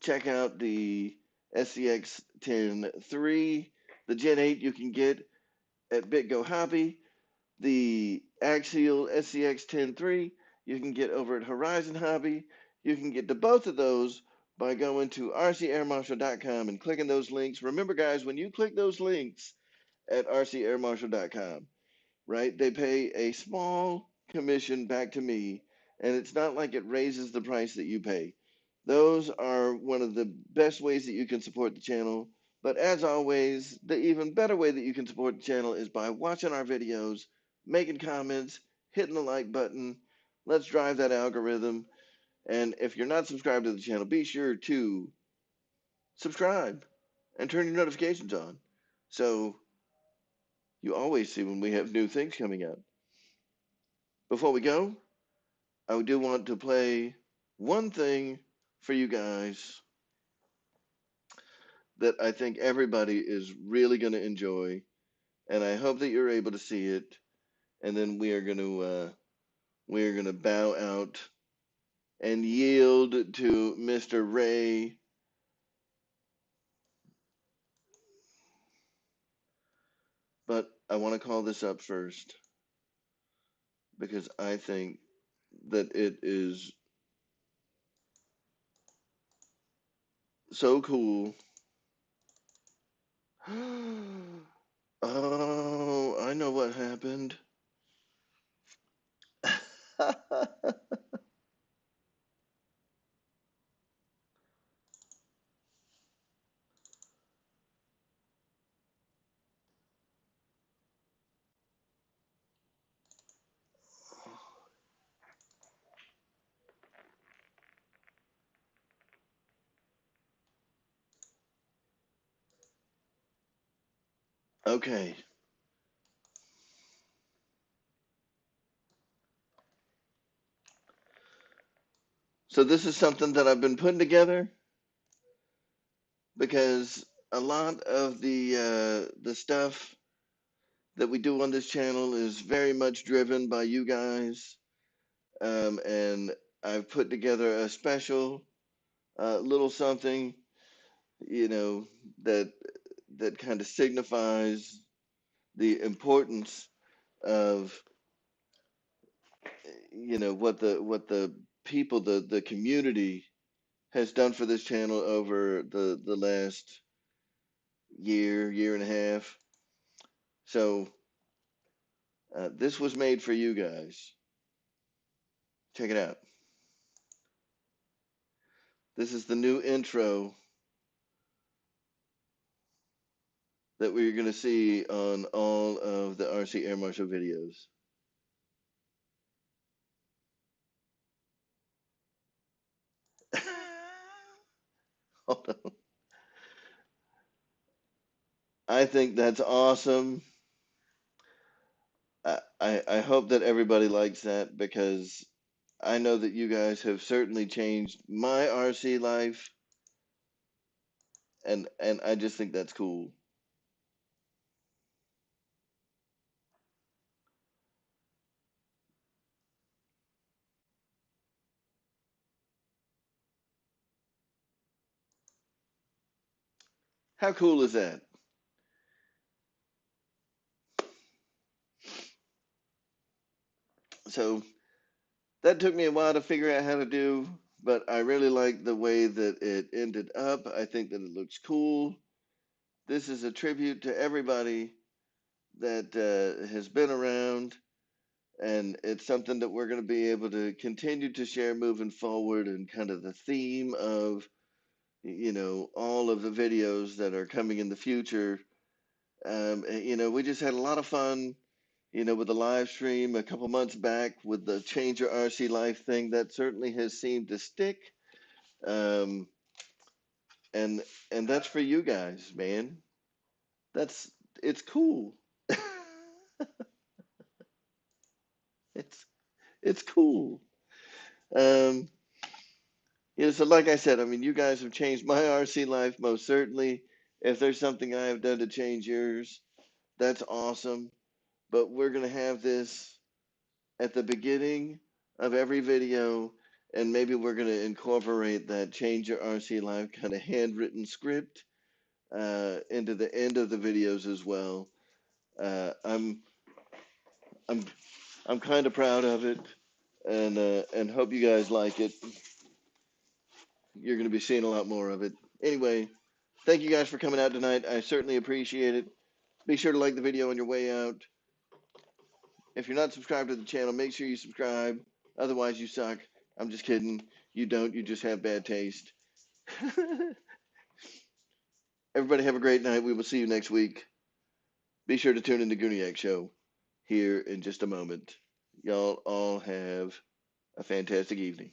Check out the SCX 10-3. The Gen 8 you can get at BitGo Hobby. The Axial SCX 10-3 you can get over at Horizon Hobby. You can get to both of those by going to rcairmarshal.com and clicking those links. Remember, guys, when you click those links at rcairmarshal.com, right, they pay a small commission back to me, and it's not like it raises the price that you pay. Those are one of the best ways that you can support the channel. But as always, the even better way that you can support the channel is by watching our videos, making comments, hitting the like button. Let's drive that algorithm. And if you're not subscribed to the channel, be sure to subscribe and turn your notifications on so you always see when we have new things coming up. Before we go, I do want to play one thing for you guys that I think everybody is really going to enjoy, and I hope that you're able to see it. And then we are gonna bow out and yield to Mr. Ray. But I want to call this up first because I think that it is so cool. Oh, I know what happened. Okay, so this is something that I've been putting together because a lot of the stuff that we do on this channel is very much driven by you guys, and I've put together a special little something, you know, that that kind of signifies the importance of what the people, the community has done for this channel over the last year and a half. So this was made for you guys. Check it out. This is the new intro that we're going to see on all of the RC Air Marshal videos. I think that's awesome. I hope that everybody likes that because I know that you guys have certainly changed my RC life, and I just think that's cool. How cool is that? So that took me a while to figure out how to do, but I really like the way that it ended up. I think that it looks cool. This is a tribute to everybody that has been around, and it's something that we're going to be able to continue to share moving forward, and kind of the theme of, all of the videos that are coming in the future. We just had a lot of fun, with the live stream a couple months back with the Change Your RC Life thing. That certainly has seemed to stick. Um, and and that's for you guys, man. That's it's cool. it's it's cool. Um, so like I said, I mean, you guys have changed my RC life most certainly. If there's something I have done to change yours, that's awesome. But we're gonna have this at the beginning of every video, and maybe we're gonna incorporate that change your RC life kind of handwritten script into the end of the videos as well. Uh, I'm I'm I'm kind of proud of it, and hope you guys like it. You're going to be seeing a lot more of it. Anyway, thank you guys for coming out tonight. I certainly appreciate it. Be sure to like the video on your way out. If you're not subscribed to the channel, make sure you subscribe. Otherwise, you suck. I'm just kidding. You don't. You just have bad taste. Everybody have a great night. We will see you next week. Be sure to tune in to Gooniac Show here in just a moment. Y'all all have a fantastic evening.